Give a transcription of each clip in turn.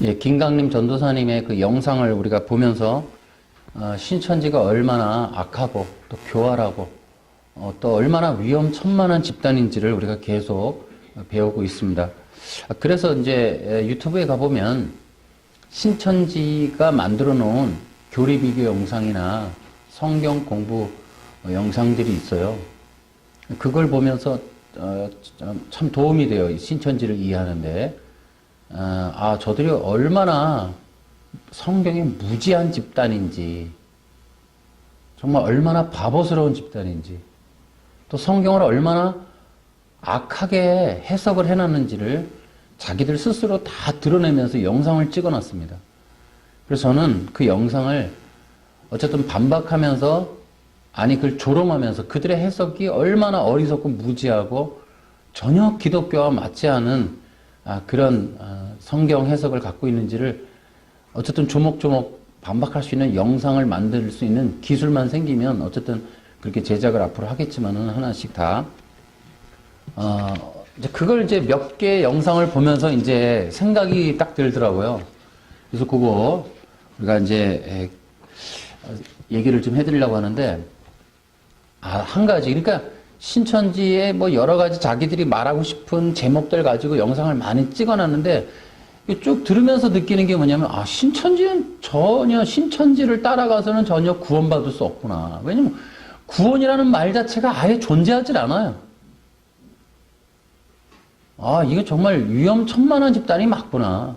예, 김강림 전도사님의 그 영상을 우리가 보면서 신천지가 얼마나 악하고 또 교활하고 또 얼마나 위험천만한 집단인지를 우리가 계속 배우고 있습니다. 그래서 이제 유튜브에 가보면 신천지가 만들어 놓은 교리 비교 영상이나 성경 공부 영상들이 있어요. 그걸 보면서 참 도움이 돼요. 신천지를 이해하는데. 저들이 얼마나 성경에 무지한 집단인지, 정말 얼마나 바보스러운 집단인지, 또 성경을 얼마나 악하게 해석을 해놨는지를 자기들 스스로 다 드러내면서 영상을 찍어놨습니다. 그래서 저는 그 영상을 어쨌든 반박하면서, 아니 그걸 조롱하면서 그들의 해석이 얼마나 어리석고 무지하고 전혀 기독교와 맞지 않은 그런 성경 해석을 갖고 있는지를 어쨌든 조목조목 반박할 수 있는 영상을 만들 수 있는 기술만 생기면 어쨌든 그렇게 제작을 앞으로 하겠지만은 하나씩 다 이제 그걸 이제 몇 개 영상을 보면서 이제 생각이 딱 들더라고요. 그래서 그거 우리가 이제 얘기를 좀 해드리려고 하는데, 한 가지, 그러니까 신천지에 뭐 여러 가지 자기들이 말하고 싶은 제목들 가지고 영상을 많이 찍어놨는데, 쭉 들으면서 느끼는 게 뭐냐면, 신천지는 신천지를 따라가서는 전혀 구원받을 수 없구나. 왜냐면 구원이라는 말 자체가 아예 존재하질 않아요. 이게 정말 위험천만한 집단이 맞구나.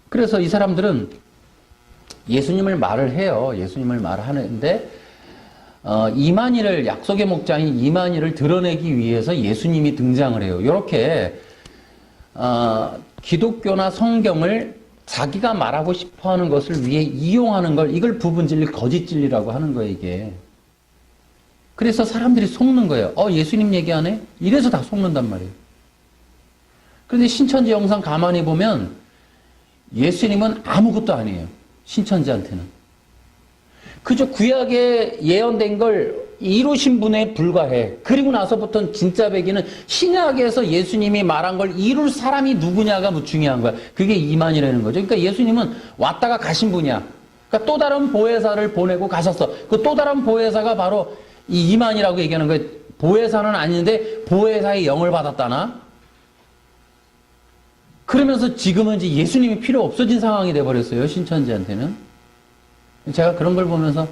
그래서 이 사람들은 예수님을 말을 해요. 예수님을 말하는데, 이만희를, 약속의 목자인 이만희를 드러내기 위해서 예수님이 등장을 해요. 이렇게 기독교나 성경을 자기가 말하고 싶어하는 것을 위해 이용하는 걸, 이걸 부분진리, 거짓진리라고 하는 거예요, 이게. 그래서 사람들이 속는 거예요. 예수님 얘기하네? 이래서 다 속는단 말이에요. 그런데 신천지 영상 가만히 보면 예수님은 아무것도 아니에요. 신천지한테는. 그저 구약에 예언된 걸 이루신 분에 불과해. 그리고 나서부터는 진짜 배기는 신약에서 예수님이 말한 걸 이룰 사람이 누구냐가 중요한 거야. 그게 이만이라는 거죠. 그러니까 예수님은 왔다가 가신 분이야. 그러니까 또 다른 보혜사를 보내고 가셨어. 그 또 다른 보혜사가 바로 이 이만이라고 얘기하는 거예요. 보혜사는 아닌데 보혜사의 영을 받았다나? 그러면서 지금은 이제 예수님이 필요 없어진 상황이 돼버렸어요. 신천지한테는. 제가 그런 걸 보면서,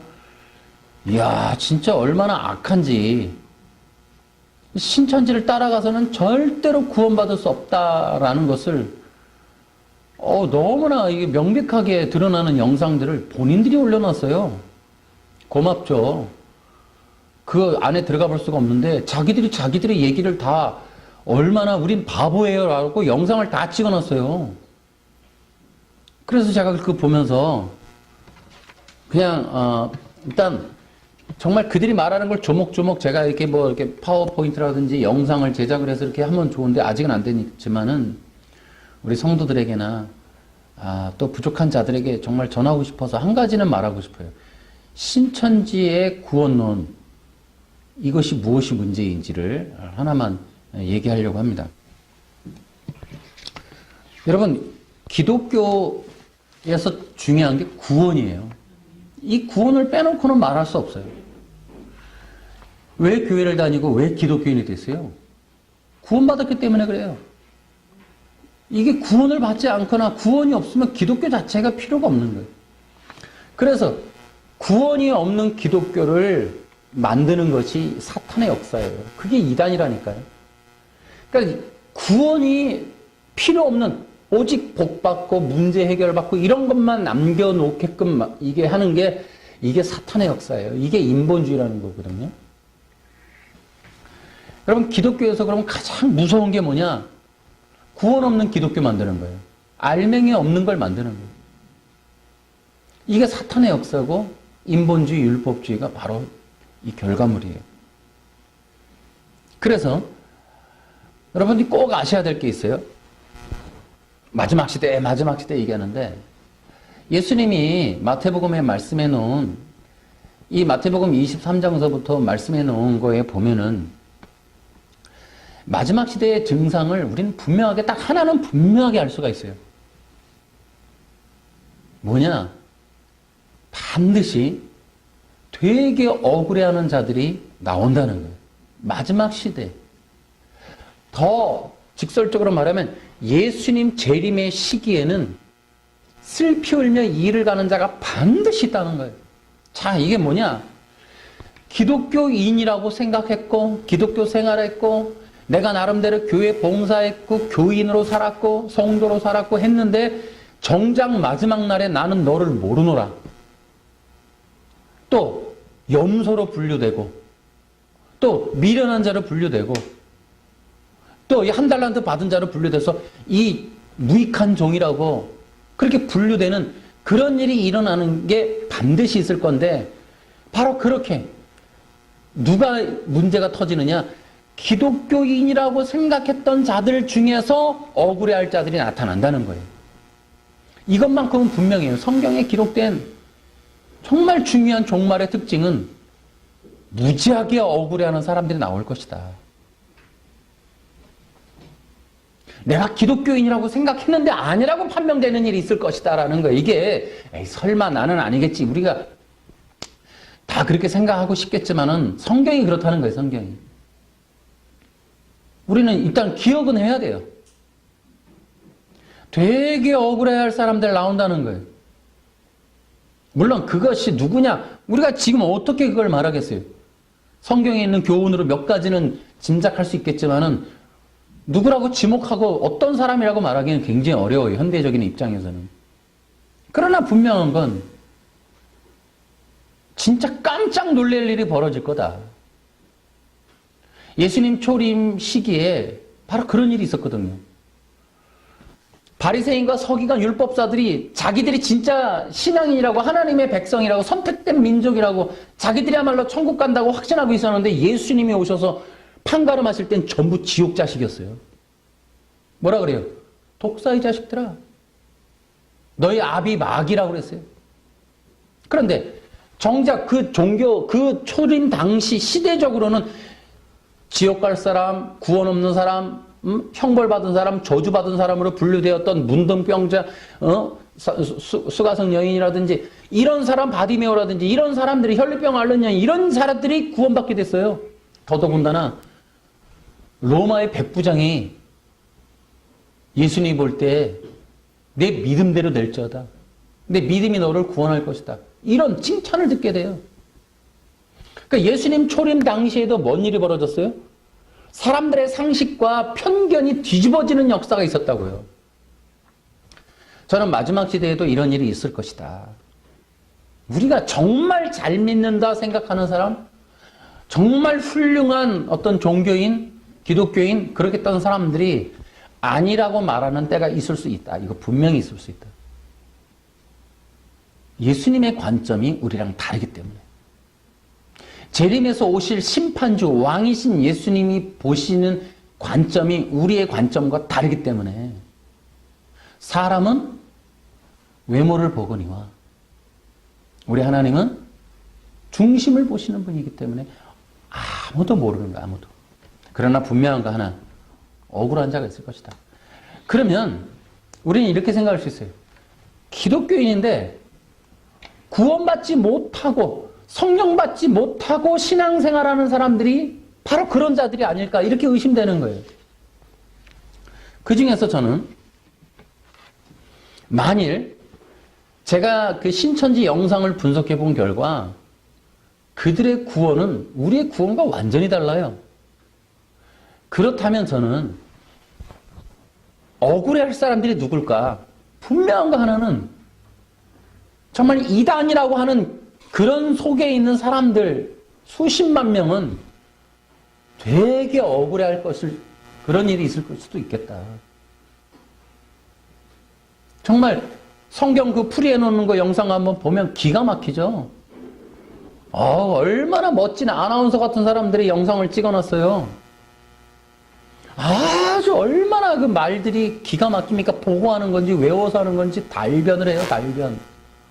이야, 진짜 얼마나 악한지. 신천지를 따라가서는 절대로 구원받을 수 없다라는 것을, 너무나 이게 명백하게 드러나는 영상들을 본인들이 올려놨어요. 고맙죠. 그 안에 들어가 볼 수가 없는데, 자기들의 얘기를 다 얼마나 우린 바보예요 라고 영상을 다 찍어놨어요. 그래서 제가 그거 보면서 그냥 일단 정말 그들이 말하는 걸 조목조목 제가 이렇게 이렇게 파워포인트라든지 영상을 제작을 해서 이렇게 하면 좋은데, 아직은 안 되지만은 우리 성도들에게나 또 부족한 자들에게 정말 전하고 싶어서 한 가지는 말하고 싶어요. 신천지의 구원론, 이것이 무엇이 문제인지를 하나만 얘기하려고 합니다. 여러분, 기독교에서 중요한 게 구원이에요. 이 구원을 빼놓고는 말할 수 없어요. 왜 교회를 다니고 왜 기독교인이 됐어요? 구원받았기 때문에 그래요. 이게 구원을 받지 않거나 구원이 없으면 기독교 자체가 필요가 없는 거예요. 그래서 구원이 없는 기독교를 만드는 것이 사탄의 역사예요. 그게 이단이라니까요. 그러니까 구원이 필요 없는, 오직 복받고 문제 해결받고 이런 것만 남겨놓게끔 이게 하는 게, 이게 사탄의 역사예요. 이게 인본주의라는 거거든요. 여러분, 기독교에서 그러면 가장 무서운 게 뭐냐? 구원 없는 기독교 만드는 거예요. 알맹이 없는 걸 만드는 거예요. 이게 사탄의 역사고 인본주의, 율법주의가 바로 이 결과물이에요. 그래서 여러분이 꼭 아셔야 될 게 있어요. 마지막 시대 얘기하는데, 예수님이 마태복음에 말씀해 놓은, 이 마태복음 23장서부터 말씀해 놓은 거에 보면은 마지막 시대의 증상을 우리는 분명하게 딱 하나는 분명하게 알 수가 있어요. 뭐냐? 반드시 되게 억울해하는 자들이 나온다는 거예요. 마지막 시대. 더 직설적으로 말하면 예수님 재림의 시기에는 슬피 울며 이를 가는 자가 반드시 있다는 거예요. 자, 이게 뭐냐? 기독교인이라고 생각했고 기독교 생활했고 내가 나름대로 교회 봉사했고 교인으로 살았고 성도로 살았고 했는데 정작 마지막 날에 나는 너를 모르노라. 또 염소로 분류되고 또 미련한 자로 분류되고 또 한 달란트 받은 자로 분류돼서 이 무익한 종이라고 그렇게 분류되는 그런 일이 일어나는 게 반드시 있을 건데 바로 그렇게 누가 문제가 터지느냐? 기독교인이라고 생각했던 자들 중에서 억울해할 자들이 나타난다는 거예요. 이것만큼은 분명해요. 성경에 기록된 정말 중요한 종말의 특징은 무지하게 억울해하는 사람들이 나올 것이다. 내가 기독교인이라고 생각했는데 아니라고 판명되는 일이 있을 것이다 라는 거예요. 이게 에이, 설마 나는 아니겠지. 우리가 다 그렇게 생각하고 싶겠지만은 성경이 그렇다는 거예요. 성경이. 우리는 일단 기억은 해야 돼요. 되게 억울해할 사람들 나온다는 거예요. 물론 그것이 누구냐? 우리가 지금 어떻게 그걸 말하겠어요? 성경에 있는 교훈으로 몇 가지는 짐작할 수 있겠지만은 누구라고 지목하고 어떤 사람이라고 말하기는 굉장히 어려워요. 현대적인 입장에서는. 그러나 분명한 건 진짜 깜짝 놀랄 일이 벌어질 거다. 예수님 초림 시기에 바로 그런 일이 있었거든요. 바리새인과 서기관 율법사들이 자기들이 진짜 신앙인이라고 하나님의 백성이라고 선택된 민족이라고 자기들이야말로 천국 간다고 확신하고 있었는데 예수님이 오셔서 판가름하실 땐 전부 지옥 자식이었어요. 뭐라 그래요? 독사의 자식들아. 너희 아비 마귀라고 그랬어요. 그런데 정작 그 종교, 그 초림 당시 시대적으로는 지옥 갈 사람, 구원 없는 사람, 형벌받은 사람, 저주받은 사람으로 분류되었던 문둥병자, 수가성 여인이라든지 이런 사람, 바디메오라든지 이런 사람들이 혈류병 앓는 여인 이런 사람들이 구원받게 됐어요. 더더군다나 로마의 백부장이 예수님 볼 때 내 믿음대로 될지어다. 내 믿음이 너를 구원할 것이다. 이런 칭찬을 듣게 돼요. 그러니까 예수님 초림 당시에도 뭔 일이 벌어졌어요? 사람들의 상식과 편견이 뒤집어지는 역사가 있었다고요. 저는 마지막 시대에도 이런 일이 있을 것이다. 우리가 정말 잘 믿는다 생각하는 사람, 정말 훌륭한 어떤 종교인, 기독교인, 그렇겠다는 사람들이 아니라고 말하는 때가 있을 수 있다. 이거 분명히 있을 수 있다. 예수님의 관점이 우리랑 다르기 때문에. 재림에서 오실 심판주, 왕이신 예수님이 보시는 관점이 우리의 관점과 다르기 때문에 사람은 외모를 보거니와 우리 하나님은 중심을 보시는 분이기 때문에 아무도 모르는 거야, 아무도. 그러나 분명한 거 하나, 억울한 자가 있을 것이다. 그러면 우리는 이렇게 생각할 수 있어요. 기독교인인데 구원받지 못하고 성령 받지 못하고 신앙생활하는 사람들이 바로 그런 자들이 아닐까 이렇게 의심되는 거예요. 그 중에서 저는 만일 제가 그 신천지 영상을 분석해 본 결과 그들의 구원은 우리의 구원과 완전히 달라요. 그렇다면 저는 억울해할 사람들이 누굴까? 분명한 거 하나는 정말 이단이라고 하는 그런 속에 있는 사람들 수십만 명은 되게 억울해할 것을 그런 일이 있을 수도 있겠다. 정말 성경 그 풀이해 놓는 거 영상 한번 보면 기가 막히죠. 얼마나 멋진 아나운서 같은 사람들이 영상을 찍어놨어요. 아주 얼마나 그 말들이 기가 막힙니까? 보고하는 건지 외워서 하는 건지 달변을 해요. 달변.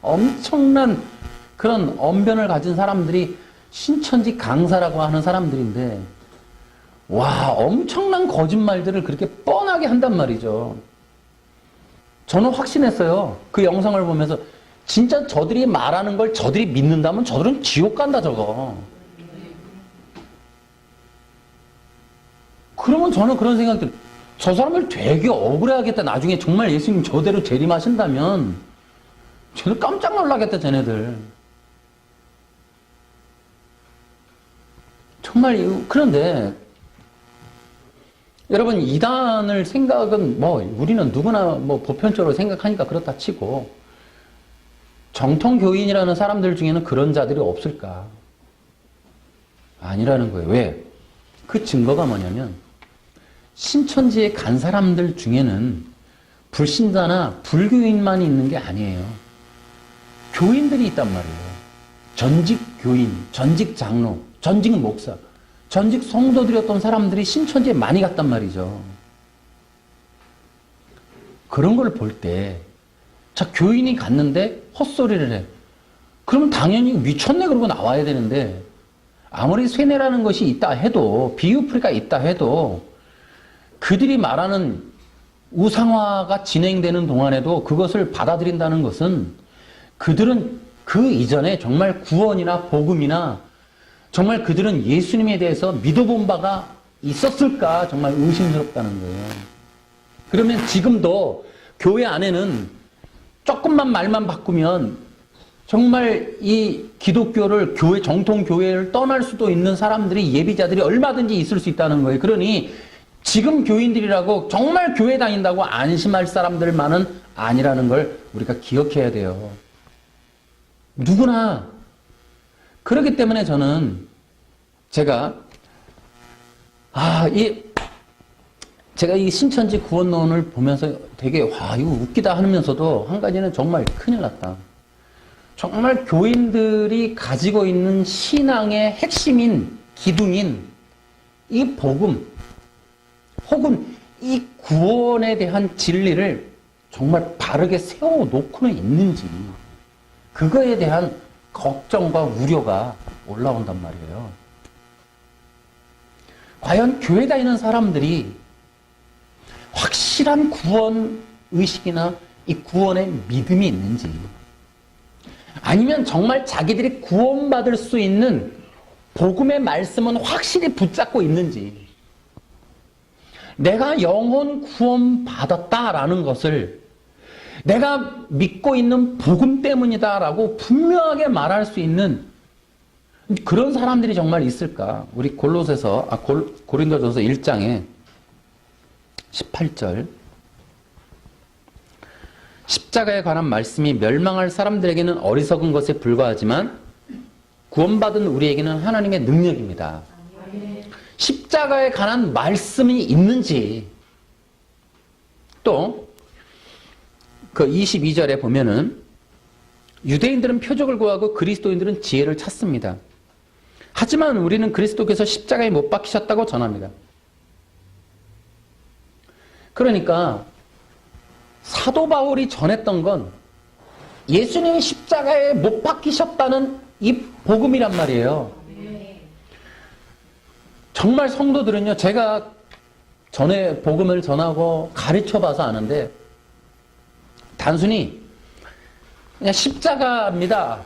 엄청난 그런 언변을 가진 사람들이 신천지 강사라고 하는 사람들인데 와, 엄청난 거짓말들을 그렇게 뻔하게 한단 말이죠. 저는 확신했어요. 그 영상을 보면서 진짜 저들이 말하는 걸 저들이 믿는다면 저들은 지옥 간다 저거. 그러면 저는 그런 생각이 들어요. 저 사람을 되게 억울해하겠다. 나중에 정말 예수님 저대로 재림하신다면 쟤들 깜짝 놀라겠다 쟤네들. 정말. 그런데 여러분, 이단을 생각은 우리는 누구나 보편적으로 생각하니까 그렇다 치고 정통 교인이라는 사람들 중에는 그런 자들이 없을까? 아니라는 거예요. 왜? 그 증거가 뭐냐면 신천지에 간 사람들 중에는 불신자나 불교인만 있는 게 아니에요. 교인들이 있단 말이에요. 전직 교인, 전직 장로, 전직 목사, 전직 성도들이었던 사람들이 신천지에 많이 갔단 말이죠. 그런 걸 볼 때, 자, 교인이 갔는데 헛소리를 해. 그러면 당연히 미쳤네 그러고 나와야 되는데, 아무리 쇠뇌라는 것이 있다 해도, 비유풀이가 있다 해도, 그들이 말하는 우상화가 진행되는 동안에도 그것을 받아들인다는 것은 그들은 그 이전에 정말 구원이나 복음이나 정말 그들은 예수님에 대해서 믿어본 바가 있었을까 정말 의심스럽다는 거예요. 그러면 지금도 교회 안에는 조금만 말만 바꾸면 정말 이 기독교를 정통 교회를 떠날 수도 있는 사람들이 예비자들이 얼마든지 있을 수 있다는 거예요. 그러니 지금 교인들이라고 정말 교회 다닌다고 안심할 사람들만은 아니라는 걸 우리가 기억해야 돼요. 누구나. 그렇기 때문에 저는 제가 이 신천지 구원론을 보면서 되게 이거 웃기다 하면서도 한 가지는 정말 큰일 났다. 정말 교인들이 가지고 있는 신앙의 핵심인 기둥인 이 복음 혹은 이 구원에 대한 진리를 정말 바르게 세워놓고는 있는지 그거에 대한 걱정과 우려가 올라온단 말이에요. 과연 교회 다니는 사람들이 확실한 구원 의식이나 이 구원의 믿음이 있는지, 아니면 정말 자기들이 구원받을 수 있는 복음의 말씀은 확실히 붙잡고 있는지, 내가 영혼 구원 받았다라는 것을 내가 믿고 있는 복음 때문이다라고 분명하게 말할 수 있는 그런 사람들이 정말 있을까? 우리 고린도전서 1장에 18절 십자가에 관한 말씀이 멸망할 사람들에게는 어리석은 것에 불과하지만 구원받은 우리에게는 하나님의 능력입니다. 십자가에 관한 말씀이 있는지, 또 그 22절에 보면은 유대인들은 표적을 구하고 그리스도인들은 지혜를 찾습니다. 하지만 우리는 그리스도께서 십자가에 못 박히셨다고 전합니다. 그러니까 사도 바울이 전했던 건 예수님이 십자가에 못 박히셨다는 이 복음이란 말이에요. 정말 성도들은요, 제가 전에 복음을 전하고 가르쳐봐서 아는데 단순히 그냥 십자가입니다,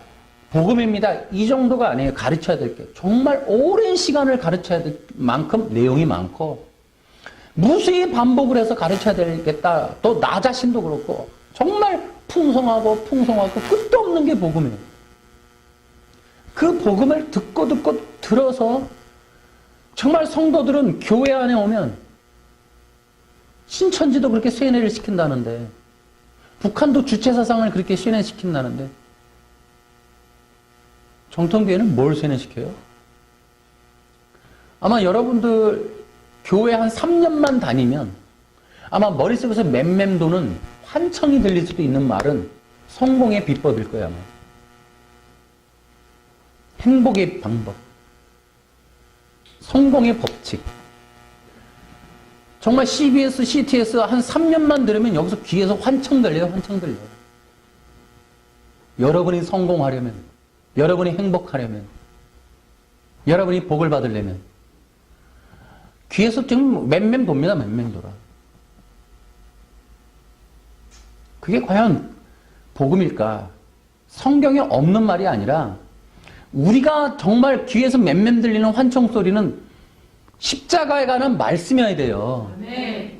복음입니다, 이 정도가 아니에요. 가르쳐야 될 게 정말 오랜 시간을 가르쳐야 될 만큼 내용이 많고 무수히 반복을 해서 가르쳐야 되겠다. 또 나 자신도 그렇고 정말 풍성하고 끝도 없는 게 복음이에요. 그 복음을 듣고 들어서 정말 성도들은 교회 안에 오면 신천지도 그렇게 쇠뇌를 시킨다는데, 북한도 주체사상을 그렇게 쇠뇌시킨다는데, 정통교회는 뭘 쇠뇌시켜요? 아마 여러분들 교회 한 3년만 다니면 아마 머릿속에서 맴맴도는 환청이 들릴 수도 있는 말은 성공의 비법일 거야. 아마. 행복의 방법, 성공의 법칙. 정말 CBS, CTS 한 3년만 들으면 여기서 귀에서 환청 들려요. 환청 들려요. 여러분이 성공하려면, 여러분이 행복하려면, 여러분이 복을 받으려면 뒤에서 지금 맴맴 돕니다. 맴맴 돌아. 그게 과연 복음일까? 성경에 없는 말이 아니라 우리가 정말 귀에서 맴맴 들리는 환청 소리는 십자가에 관한 말씀이어야 돼요. 네.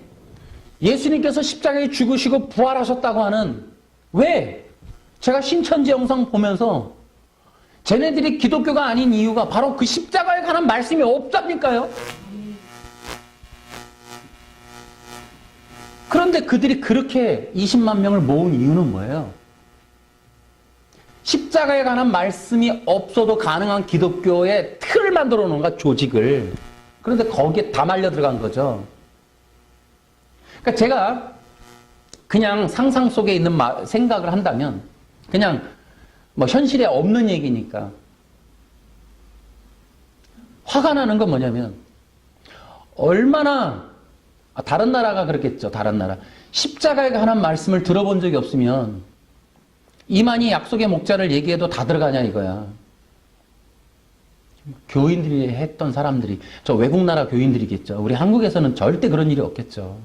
예수님께서 십자가에 죽으시고 부활하셨다고 하는, 왜? 제가 신천지 영상 보면서 쟤네들이 기독교가 아닌 이유가 바로 그 십자가에 관한 말씀이 없다니까요. 그런데 그들이 그렇게 20만 명을 모은 이유는 뭐예요? 십자가에 관한 말씀이 없어도 가능한 기독교의 틀을 만들어 놓은 거야, 조직을. 그런데 거기에 다 말려 들어간 거죠. 그러니까 제가 그냥 상상 속에 있는 생각을 한다면, 그냥 뭐 현실에 없는 얘기니까, 화가 나는 건 뭐냐면, 얼마나, 다른 나라가 그렇겠죠. 다른 나라. 십자가에 관한 말씀을 들어본 적이 없으면 이만희 약속의 목자를 얘기해도 다 들어가냐 이거야. 교인들이 했던 사람들이, 저 외국 나라 교인들이겠죠. 우리 한국에서는 절대 그런 일이 없겠죠.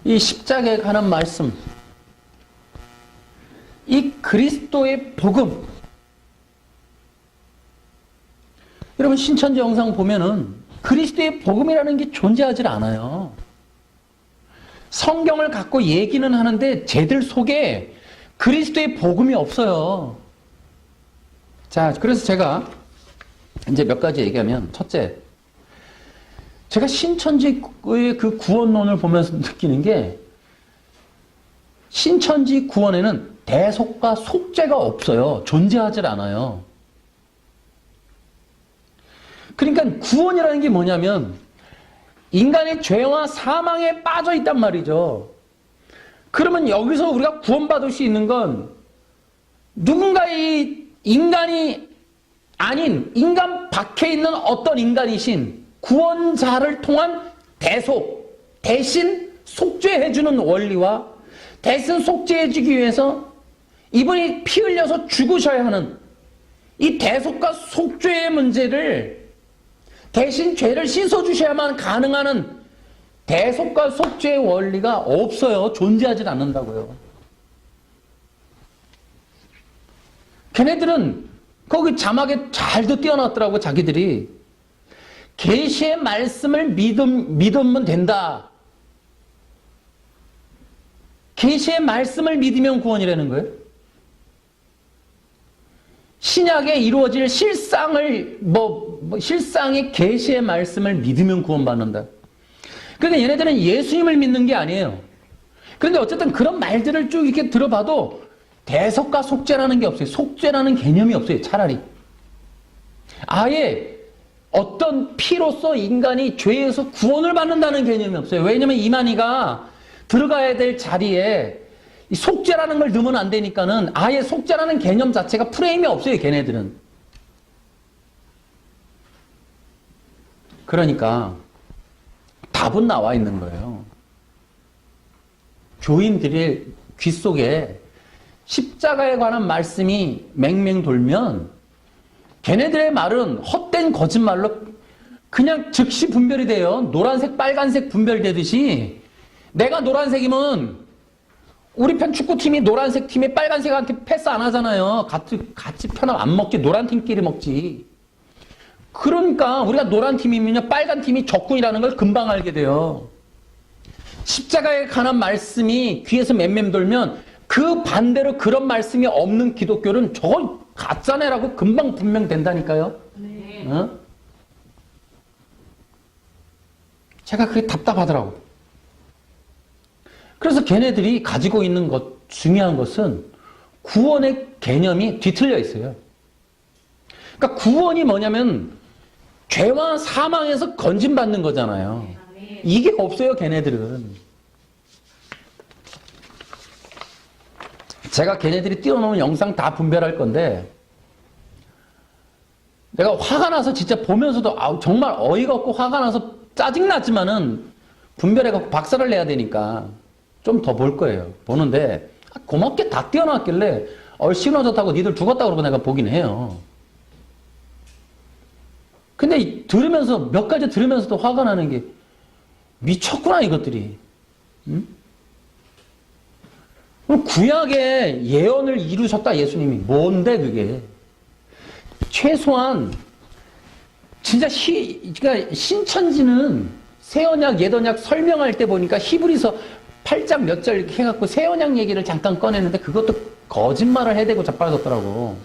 이 십자가에 관한 말씀, 이 그리스도의 복음, 여러분 신천지 영상 보면은 그리스도의 복음이라는 게 존재하지 않아요. 성경을 갖고 얘기는 하는데 쟤들 속에 그리스도의 복음이 없어요. 자, 그래서 제가 이제 몇 가지 얘기하면, 첫째, 제가 신천지의 그 구원론을 보면서 느끼는 게, 신천지 구원에는 대속과 속죄가 없어요. 존재하지 않아요. 그러니까 구원이라는 게 뭐냐면 인간의 죄와 사망에 빠져 있단 말이죠. 그러면 여기서 우리가 구원받을 수 있는 건 누군가의 인간이 아닌 인간 밖에 있는 어떤 인간이신 구원자를 통한 대속, 대신 속죄해주는 원리와 대신 속죄해주기 위해서 이분이 피 흘려서 죽으셔야 하는 이 대속과 속죄의 문제를 대신 죄를 씻어주셔야만 가능한 대속과 속죄의 원리가 없어요. 존재하지 않는다고요. 걔네들은 거기 자막에 잘도 띄워놨더라고. 자기들이 계시의 말씀을 믿으면 된다. 계시의 말씀을 믿으면 구원이라는 거예요. 신약에 이루어질 실상을 실상의 계시의 말씀을 믿으면 구원받는다. 그러니까 얘네들은 예수님을 믿는 게 아니에요. 그런데 어쨌든 그런 말들을 쭉 이렇게 들어봐도 대속과 속죄라는 게 없어요. 속죄라는 개념이 없어요. 차라리 아예 어떤 피로서 인간이 죄에서 구원을 받는다는 개념이 없어요. 왜냐면 이만희가 들어가야 될 자리에 이 속죄라는 걸 넣으면 안 되니까는 아예 속죄라는 개념 자체가 프레임이 없어요. 걔네들은. 그러니까 답은 나와 있는 거예요. 교인들의 귀 속에 십자가에 관한 말씀이 맹맹 돌면 걔네들의 말은 헛된 거짓말로 그냥 즉시 분별이 돼요. 노란색, 빨간색 분별되듯이 내가 노란색이면 우리 편 축구팀이 노란색 팀이 빨간색한테 패스 안 하잖아요. 같이 편하면 안 먹지. 노란 팀끼리 먹지. 그러니까 우리가 노란 팀이면요, 빨간 팀이 적군이라는 걸 금방 알게 돼요. 십자가에 관한 말씀이 귀에서 맴맴 돌면 그 반대로 그런 말씀이 없는 기독교는 저거 가짜네라고 금방 분명된다니까요. 네. 어? 제가 그게 답답하더라고. 그래서 걔네들이 가지고 있는 중요한 것은 구원의 개념이 뒤틀려 있어요. 그러니까 구원이 뭐냐면 죄와 사망에서 건진받는 거잖아요. 이게 없어요, 걔네들은. 제가 걔네들이 띄워놓은 영상 다 분별할 건데 내가 화가 나서 진짜 보면서도 정말 어이가 없고 화가 나서 짜증났지만은 분별해갖고 박살을 내야 되니까 좀 더 볼 거예요. 보는데 고맙게 다 띄워놨길래 시그널 좋다고 니들 죽었다 그러고 내가 보긴 해요. 근데 들으면서, 몇 가지 들으면서도 화가 나는 게, 미쳤구나, 이것들이. 응? 구약의 예언을 이루셨다, 예수님이. 뭔데, 그게? 최소한, 진짜 그러니까 신천지는 새언약, 옛언약 설명할 때 보니까 히브리서 8장 몇 절 이렇게 해갖고 새언약 얘기를 잠깐 꺼내는데 그것도 거짓말을 해대고 자빠졌더라고.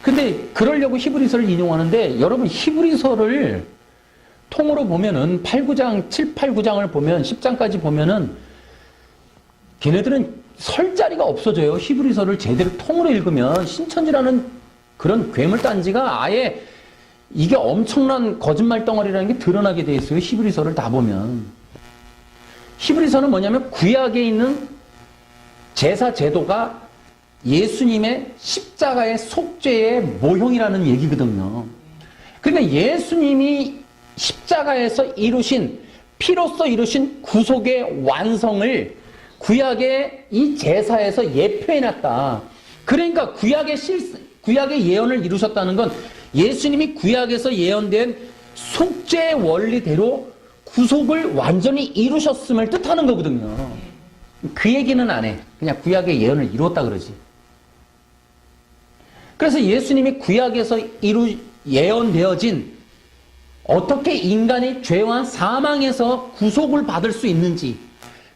근데 그러려고 히브리서를 인용하는데 여러분 히브리서를 통으로 보면은 8, 9장, 7, 8, 9장을 보면 10장까지 보면은 걔네들은 설 자리가 없어져요. 히브리서를 제대로 통으로 읽으면 신천지라는 그런 괴물단지가 아예 이게 엄청난 거짓말 덩어리라는 게 드러나게 돼 있어요. 히브리서를 다 보면. 히브리서는 뭐냐면 구약에 있는 제사 제도가 예수님의 십자가의 속죄의 모형이라는 얘기거든요. 그러니까 예수님이 십자가에서 이루신, 피로써 이루신 구속의 완성을 구약의 이 제사에서 예표해놨다. 그러니까 구약의 예언을 이루셨다는 건 예수님이 구약에서 예언된 속죄의 원리대로 구속을 완전히 이루셨음을 뜻하는 거거든요. 그 얘기는 안 해. 그냥 구약의 예언을 이루었다 그러지. 그래서 예수님이 구약에서 예언되어진 어떻게 인간이 죄와 사망에서 구속을 받을 수 있는지,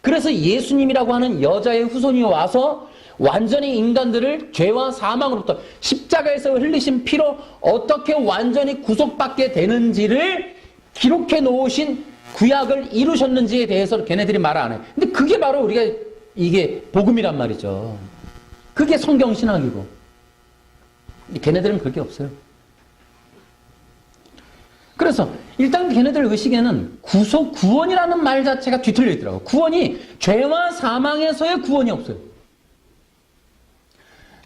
그래서 예수님이라고 하는 여자의 후손이 와서 완전히 인간들을 죄와 사망으로부터 십자가에서 흘리신 피로 어떻게 완전히 구속받게 되는지를 기록해 놓으신 구약을 이루셨는지에 대해서 걔네들이 말 안 해. 근데 그게 바로 우리가 이게 복음이란 말이죠. 그게 성경신학이고. 걔네들은 그게 없어요. 그래서 일단 걔네들 의식에는 구원이라는 말 자체가 뒤틀려 있더라고요. 구원이 죄와 사망에서의 구원이 없어요.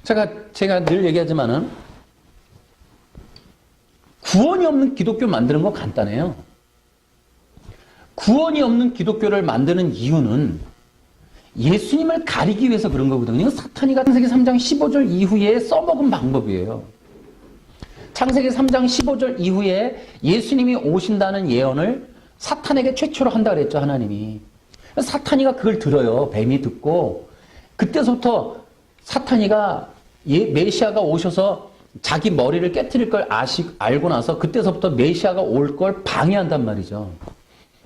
제가 늘 얘기하지만은 구원이 없는 기독교 만드는 거 간단해요. 구원이 없는 기독교를 만드는 이유는 예수님을 가리기 위해서 그런 거거든요. 사탄이 창세기 3장 15절 이후에 써먹은 방법이에요. 창세기 3장 15절 이후에 예수님이 오신다는 예언을 사탄에게 최초로 한다 그랬죠, 하나님이. 사탄이가 그걸 들어요. 뱀이 듣고. 그때서부터 사탄이가 메시아가 오셔서 자기 머리를 깨트릴 걸 알고 나서 그때서부터 메시아가 올 걸 방해한단 말이죠.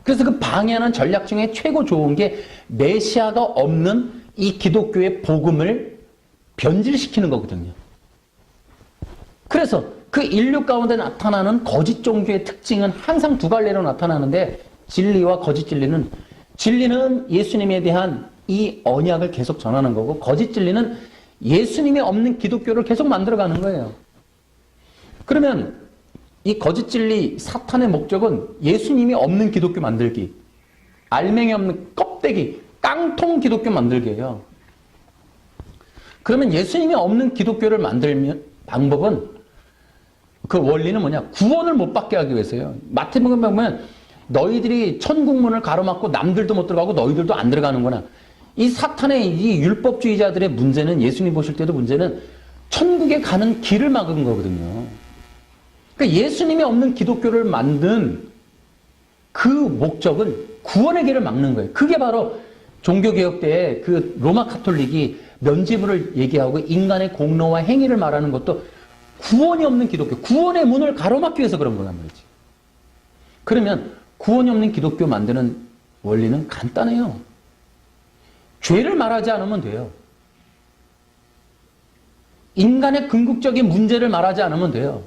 그래서 그 방해하는 전략 중에 최고 좋은 게 메시아가 없는 이 기독교의 복음을 변질시키는 거거든요. 그래서 그 인류 가운데 나타나는 거짓 종교의 특징은 항상 두 갈래로 나타나는데, 진리와 거짓 진리는 예수님에 대한 이 언약을 계속 전하는 거고, 거짓 진리는 예수님이 없는 기독교를 계속 만들어가는 거예요. 그러면 이 거짓 진리 사탄의 목적은 예수님이 없는 기독교 만들기, 알맹이 없는 껍데기, 깡통 기독교 만들기예요. 그러면 예수님이 없는 기독교를 만들면 방법은, 그 원리는 뭐냐? 구원을 못 받게 하기 위해서요. 마태복음 보면 너희들이 천국문을 가로막고 남들도 못 들어가고 너희들도 안 들어가는구나. 이 사탄의 이 율법주의자들의 문제는, 예수님 보실 때도 문제는 천국에 가는 길을 막은 거거든요. 그러니까 예수님이 없는 기독교를 만든 그 목적은 구원의 길을 막는 거예요. 그게 바로 종교개혁 때 그 로마 카톨릭이 면죄부를 얘기하고 인간의 공로와 행위를 말하는 것도 구원이 없는 기독교, 구원의 문을 가로막기 위해서 그런 거란 말이지. 그러면 구원이 없는 기독교 만드는 원리는 간단해요. 죄를 말하지 않으면 돼요. 인간의 궁극적인 문제를 말하지 않으면 돼요.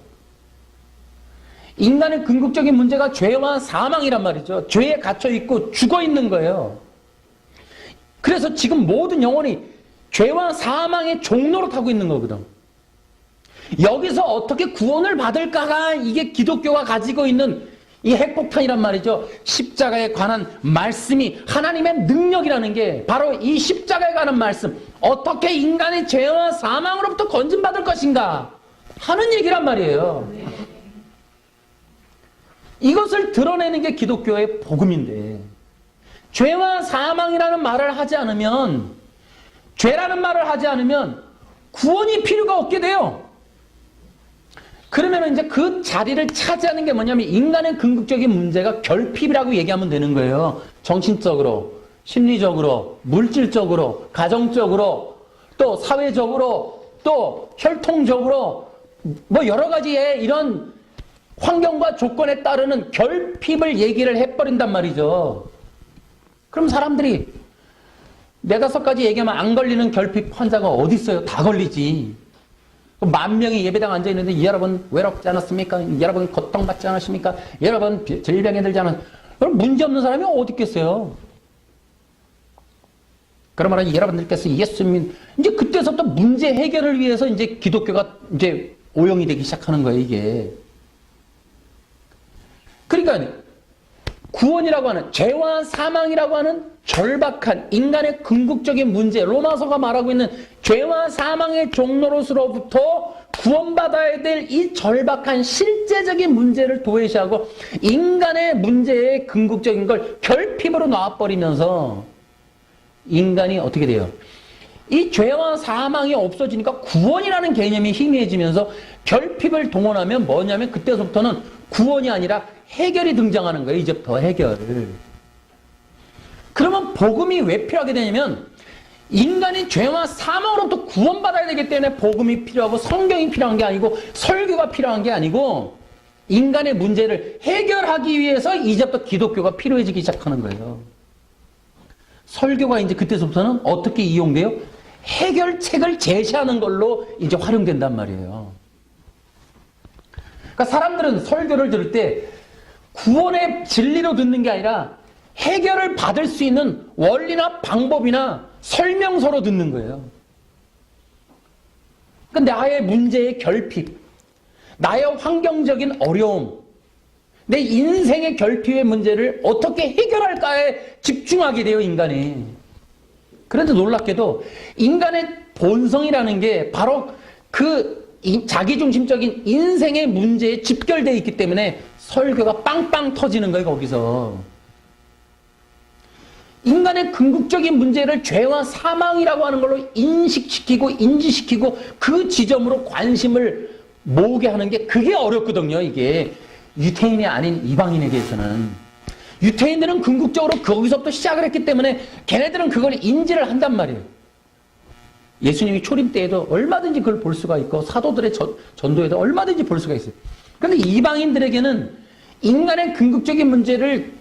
인간의 궁극적인 문제가 죄와 사망이란 말이죠. 죄에 갇혀 있고 죽어 있는 거예요. 그래서 지금 모든 영혼이 죄와 사망의 종로로 타고 있는 거거든. 여기서 어떻게 구원을 받을까가 이게 기독교가 가지고 있는 이 핵폭탄이란 말이죠. 십자가에 관한 말씀이 하나님의 능력이라는 게 바로 이 십자가에 관한 말씀, 어떻게 인간의 죄와 사망으로부터 건진받을 것인가 하는 얘기란 말이에요. 이것을 드러내는 게 기독교의 복음인데, 죄와 사망이라는 말을 하지 않으면, 죄라는 말을 하지 않으면 구원이 필요가 없게 돼요. 그러면 이제 그 자리를 차지하는 게 뭐냐면 인간의 궁극적인 문제가 결핍이라고 얘기하면 되는 거예요. 정신적으로, 심리적으로, 물질적으로, 가정적으로, 또 사회적으로, 또 혈통적으로 뭐 여러 가지의 이런 환경과 조건에 따르는 결핍을 얘기를 해버린단 말이죠. 그럼 사람들이 네다섯 가지 얘기하면 안 걸리는 결핍 환자가 어디 있어요? 다 걸리지. 10,000명이 예배당 앉아있는데 여러분 외롭지 않았습니까? 여러분 고통받지 않으십니까? 여러분 질병에 들지 않았습니까? 그럼 문제없는 사람이 어디 있겠어요? 그러면 여러분들께서 예수님, 이제 그때서부터 문제 해결을 위해서 이제 기독교가 이제 오용이 되기 시작하는 거예요, 이게. 그러니까 구원이라고 하는, 죄와 사망이라고 하는 절박한 인간의 궁극적인 문제, 로마서가 말하고 있는 죄와 사망의 종로로서로부터 구원받아야 될 이 절박한 실제적인 문제를 도외시하고 인간의 문제의 궁극적인 걸 결핍으로 놔버리면서 인간이 어떻게 돼요? 이 죄와 사망이 없어지니까 구원이라는 개념이 희미해지면서 결핍을 동원하면 뭐냐면 그때서부터는 구원이 아니라 해결이 등장하는 거예요. 이제부터 해결. 그러면 복음이 왜 필요하게 되냐면 인간이 죄와 사망으로부터 구원받아야 되기 때문에 복음이 필요하고 성경이 필요한 게 아니고 설교가 필요한 게 아니고 인간의 문제를 해결하기 위해서 이제부터 기독교가 필요해지기 시작하는 거예요. 설교가 이제 그때서부터는 어떻게 이용돼요? 해결책을 제시하는 걸로 이제 활용된단 말이에요. 그러니까 사람들은 설교를 들을 때 구원의 진리로 듣는 게 아니라 해결을 받을 수 있는 원리나 방법이나 설명서로 듣는 거예요. 그러니까 나의 문제의 결핍, 나의 환경적인 어려움, 내 인생의 결핍의 문제를 어떻게 해결할까에 집중하게 돼요, 인간이. 그런데 놀랍게도 인간의 본성이라는 게 바로 그 자기중심적인 인생의 문제에 집결되어 있기 때문에 설교가 빵빵 터지는 거예요, 거기서. 인간의 궁극적인 문제를 죄와 사망이라고 하는 걸로 인식시키고 인지시키고 그 지점으로 관심을 모으게 하는 게 그게 어렵거든요, 이게. 유태인이 아닌 이방인에게서는. 유태인들은 궁극적으로 거기서부터 시작을 했기 때문에 걔네들은 그걸 인지를 한단 말이에요. 예수님이 초림 때에도 얼마든지 그걸 볼 수가 있고 사도들의 전도에도 얼마든지 볼 수가 있어요. 그런데 이방인들에게는 인간의 궁극적인 문제를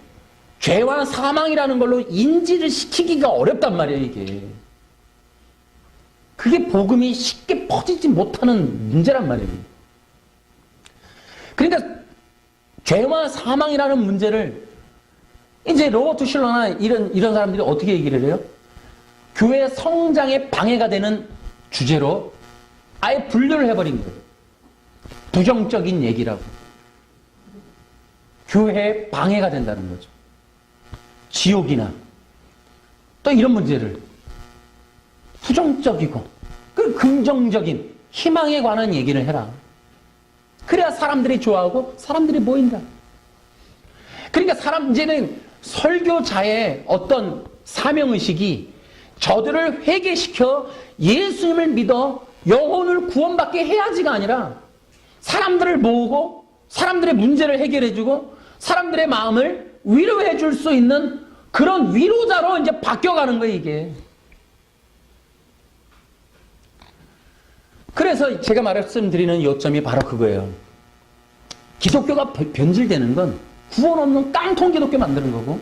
죄와 사망이라는 걸로 인지를 시키기가 어렵단 말이에요, 이게. 그게 복음이 쉽게 퍼지지 못하는 문제란 말이에요. 그러니까 죄와 사망이라는 문제를 이제 로버트 슐러나 이런 사람들이 어떻게 얘기를 해요? 교회 성장에 방해가 되는 주제로 아예 분류를 해버린 거예요. 부정적인 얘기라고. 교회에 방해가 된다는 거죠. 지옥이나 또 이런 문제를 부정적이고 그 긍정적인 희망에 관한 얘기를 해라. 그래야 사람들이 좋아하고 사람들이 모인다. 그러니까 이제는 설교자의 어떤 사명의식이 저들을 회개시켜 예수님을 믿어 영혼을 구원받게 해야지가 아니라 사람들을 모으고 사람들의 문제를 해결해주고 사람들의 마음을 위로해줄 수 있는 그런 위로자로 이제 바뀌어가는 거예요, 이게. 그래서 제가 말씀드리는 요점이 바로 그거예요. 기독교가 변질되는 건 구원 없는 깡통 기독교 만드는 거고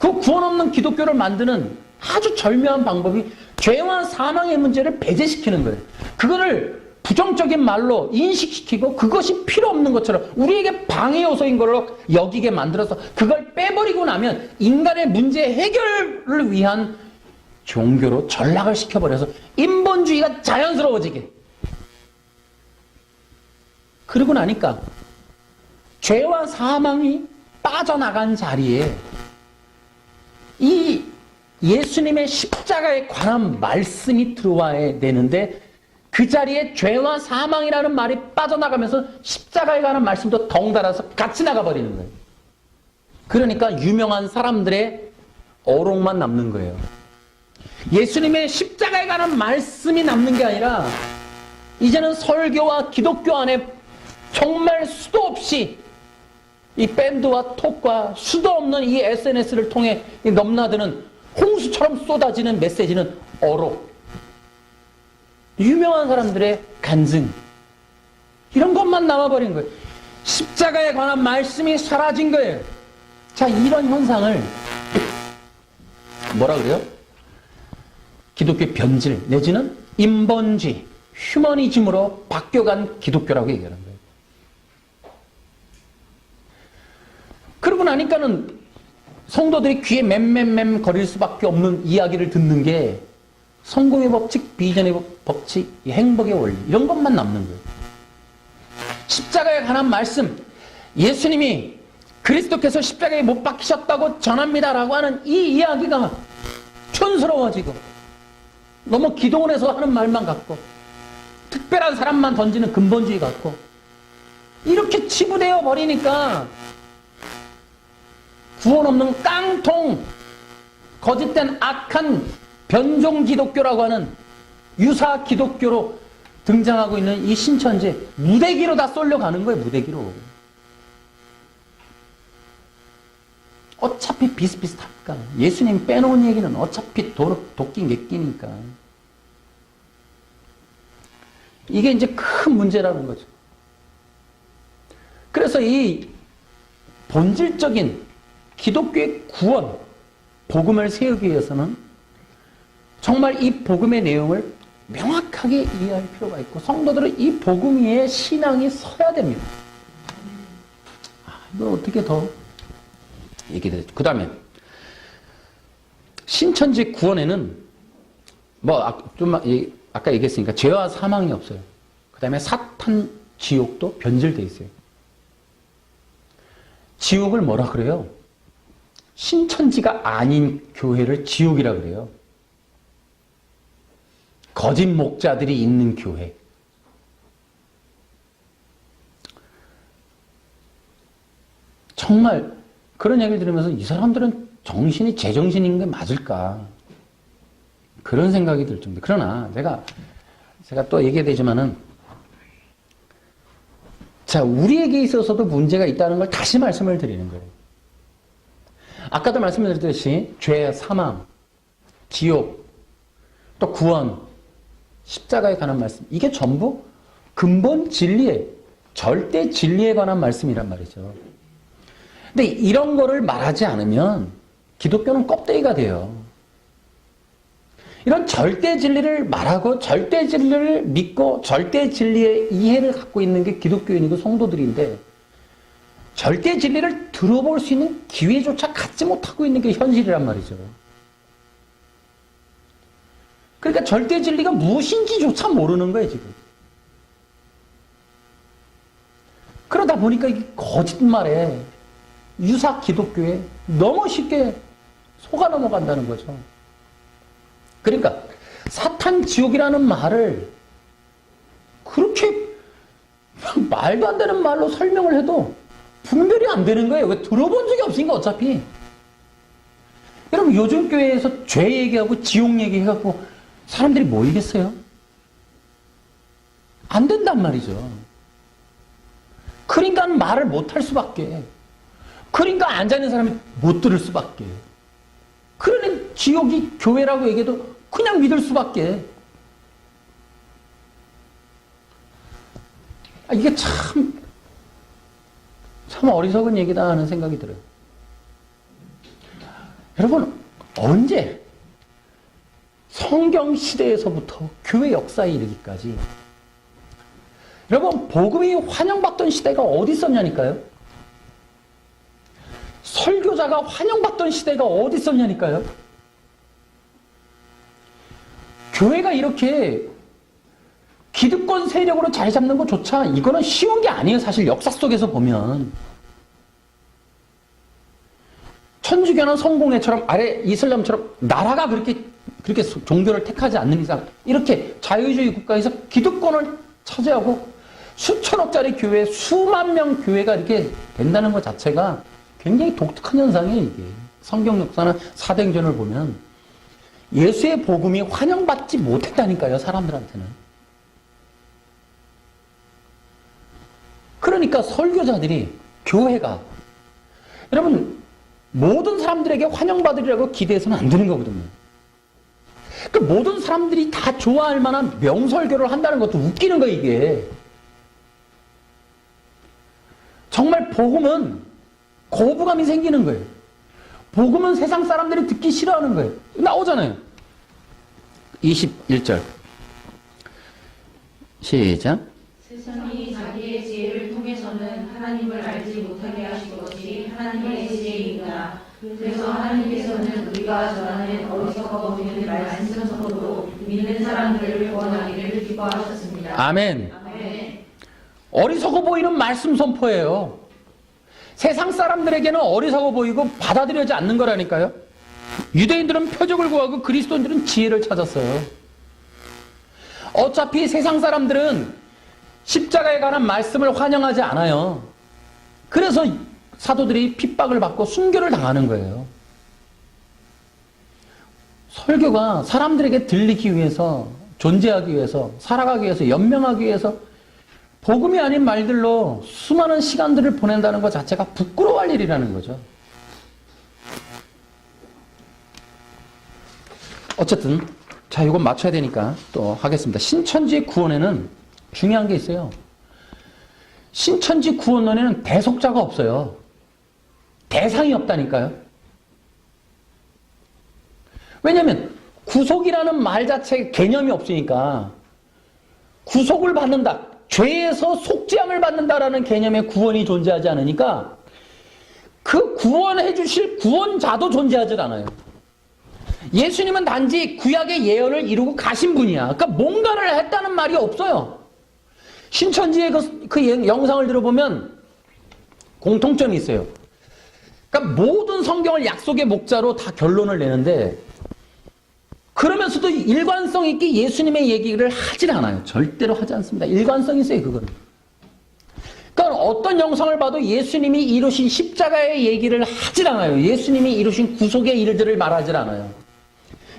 그 구원 없는 기독교를 만드는 아주 절묘한 방법이 죄와 사망의 문제를 배제시키는 거예요. 그거를 부정적인 말로 인식시키고 그것이 필요 없는 것처럼 우리에게 방해 요소인 걸로 여기게 만들어서 그걸 빼버리고 나면 인간의 문제 해결을 위한 종교로 전락을 시켜버려서 인본주의가 자연스러워지게. 그러고 나니까 죄와 사망이 빠져나간 자리에 이 예수님의 십자가에 관한 말씀이 들어와야 되는데 그 자리에 죄와 사망이라는 말이 빠져나가면서 십자가에 관한 말씀도 덩달아서 같이 나가버리는 거예요. 그러니까 유명한 사람들의 어록만 남는 거예요. 예수님의 십자가에 관한 말씀이 남는 게 아니라 이제는 설교와 기독교 안에 정말 수도 없이 이 밴드와 톡과 수도 없는 이 SNS를 통해 넘나드는 홍수처럼 쏟아지는 메시지는 어록, 유명한 사람들의 간증, 이런 것만 남아버린 거예요. 십자가에 관한 말씀이 사라진 거예요. 자, 이런 현상을 뭐라 그래요? 기독교의 변질 내지는 인본주의, 휴머니즘으로 바뀌어간 기독교라고 얘기하는 거예요. 그러고 나니까는 성도들이 귀에 맴맴맴 거릴 수밖에 없는 이야기를 듣는 게 성공의 법칙, 비전의 법칙, 행복의 원리, 이런 것만 남는 거예요. 십자가에 관한 말씀, 예수님이 그리스도께서 십자가에 못 박히셨다고 전합니다라고 하는 이 이야기가 촌스러워지고 너무 기도원에서 하는 말만 같고 특별한 사람만 던지는 근본주의 같고 이렇게 치부되어 버리니까 구원 없는 깡통, 거짓된 악한 변종 기독교라고 하는 유사 기독교로 등장하고 있는 이 신천지 무대기로 다 쏠려가는 거예요. 무대기로. 어차피 비슷비슷하니까. 예수님 빼놓은 얘기는 어차피 도끼 객기니까. 이게 이제 큰 문제라는 거죠. 그래서 이 본질적인 기독교의 구원, 복음을 세우기 위해서는 정말 이 복음의 내용을 명확하게 이해할 필요가 있고 성도들은 이 복음 위에 신앙이 서야 됩니다. 이걸 어떻게 더 얘기되죠? 그 다음에 신천지 구원에는 아까 얘기했으니까 죄와 사망이 없어요. 그 다음에 사탄, 지옥도 변질되어 있어요. 지옥을 뭐라 그래요? 신천지가 아닌 교회를 지옥이라 그래요. 거짓 목자들이 있는 교회. 정말 그런 얘기를 들으면서 이 사람들은 정신이 제정신인 게 맞을까? 그런 생각이 들 정도. 그러나 제가 또 얘기되지만은 자, 우리에게 있어서도 문제가 있다는 걸 다시 말씀을 드리는 거예요. 아까도 말씀을 드렸듯이 죄, 사망, 지옥, 또 구원, 십자가에 관한 말씀, 이게 전부 근본 진리에, 절대 진리에 관한 말씀이란 말이죠. 근데 이런 거를 말하지 않으면 기독교는 껍데기가 돼요. 이런 절대 진리를 말하고 절대 진리를 믿고 절대 진리의 이해를 갖고 있는 게 기독교인이고 성도들인데 절대 진리를 들어볼 수 있는 기회조차 갖지 못하고 있는 게 현실이란 말이죠. 그러니까 절대 진리가 무엇인지조차 모르는 거예요, 지금. 그러다 보니까 이 거짓말에 유사 기독교에 너무 쉽게 속아 넘어간다는 거죠. 그러니까 사탄 지옥이라는 말을 그렇게 말도 안 되는 말로 설명을 해도 분별이 안 되는 거예요. 왜? 들어본 적이 없으니까 어차피. 여러분 요즘 교회에서 죄 얘기하고 지옥 얘기해갖고 사람들이 모이겠어요? 안 된단 말이죠. 그러니까 말을 못할 수밖에. 그러니까 앉아있는 사람이 못 들을 수밖에. 그러니 지옥이 교회라고 얘기해도 그냥 믿을 수밖에. 이게 참 어리석은 얘기다 하는 생각이 들어요. 여러분 언제 성경 시대에서부터 교회 역사에 이르기까지 여러분 복음이 환영받던 시대가 어디 있었냐니까요. 설교자가 환영받던 시대가 어디 있었냐니까요. 교회가 이렇게 기득권 세력으로 자리 잡는 것조차 이거는 쉬운 게 아니에요. 사실 역사 속에서 보면. 천주교는 성공회처럼 아래 이슬람처럼 나라가 그렇게 종교를 택하지 않는 이상 이렇게 자유주의 국가에서 기득권을 차지하고 수천억짜리 교회, 수만 명 교회가 이렇게 된다는 것 자체가 굉장히 독특한 현상이에요, 이게. 성경 역사나 사도행전을 보면 예수의 복음이 환영받지 못했다니까요, 사람들한테는. 그러니까 설교자들이, 교회가, 여러분, 모든 사람들에게 환영받으리라고 기대해서는 안 되는 거거든요. 그 모든 사람들이 다 좋아할 만한 명설교를 한다는 것도 웃기는 거예요, 이게. 정말 복음은 거부감이 생기는 거예요. 복음은 세상 사람들이 듣기 싫어하는 거예요. 나오잖아요. 21절. 시작. 세상이 자기의 지혜를 통해서는 하나님을 알지 못하게 하신 것이 하나님의 지혜이구나. 그래서 하나님께서는 우리가 전하는 어리석어 보이는 말씀 선포로 믿는 사람들을 구원하기를 기뻐하셨습니다. 아멘. 아멘. 어리석어 보이는 말씀 선포예요. 세상 사람들에게는 어리석어 보이고 받아들여지지 않는 거라니까요. 유대인들은 표적을 구하고 그리스도인들은 지혜를 찾았어요. 어차피 세상 사람들은 십자가에 관한 말씀을 환영하지 않아요. 그래서 사도들이 핍박을 받고 순교를 당하는 거예요. 설교가 사람들에게 들리기 위해서, 존재하기 위해서, 살아가기 위해서, 연명하기 위해서 복음이 아닌 말들로 수많은 시간들을 보낸다는 것 자체가 부끄러워할 일이라는 거죠. 어쨌든 자, 이거 맞춰야 되니까 또 하겠습니다. 신천지 구원에는 중요한 게 있어요. 신천지 구원론에는 대속자가 없어요. 대상이 없다니까요. 왜냐하면 구속이라는 말 자체에 개념이 없으니까, 구속을 받는다, 죄에서 속죄함을 받는다라는 개념의 구원이 존재하지 않으니까 그 구원해 주실 구원자도 존재하지 않아요. 예수님은 단지 구약의 예언을 이루고 가신 분이야. 그러니까 뭔가를 했다는 말이 없어요. 신천지의 그 영상을 들어보면 공통점이 있어요. 그러니까 모든 성경을 약속의 목자로 다 결론을 내는데, 그러면서도 일관성 있게 예수님의 얘기를 하질 않아요. 절대로 하지 않습니다. 일관성 있어요, 그거는. 그러니까 어떤 영상을 봐도 예수님이 이루신 십자가의 얘기를 하질 않아요. 예수님이 이루신 구속의 일들을 말하질 않아요.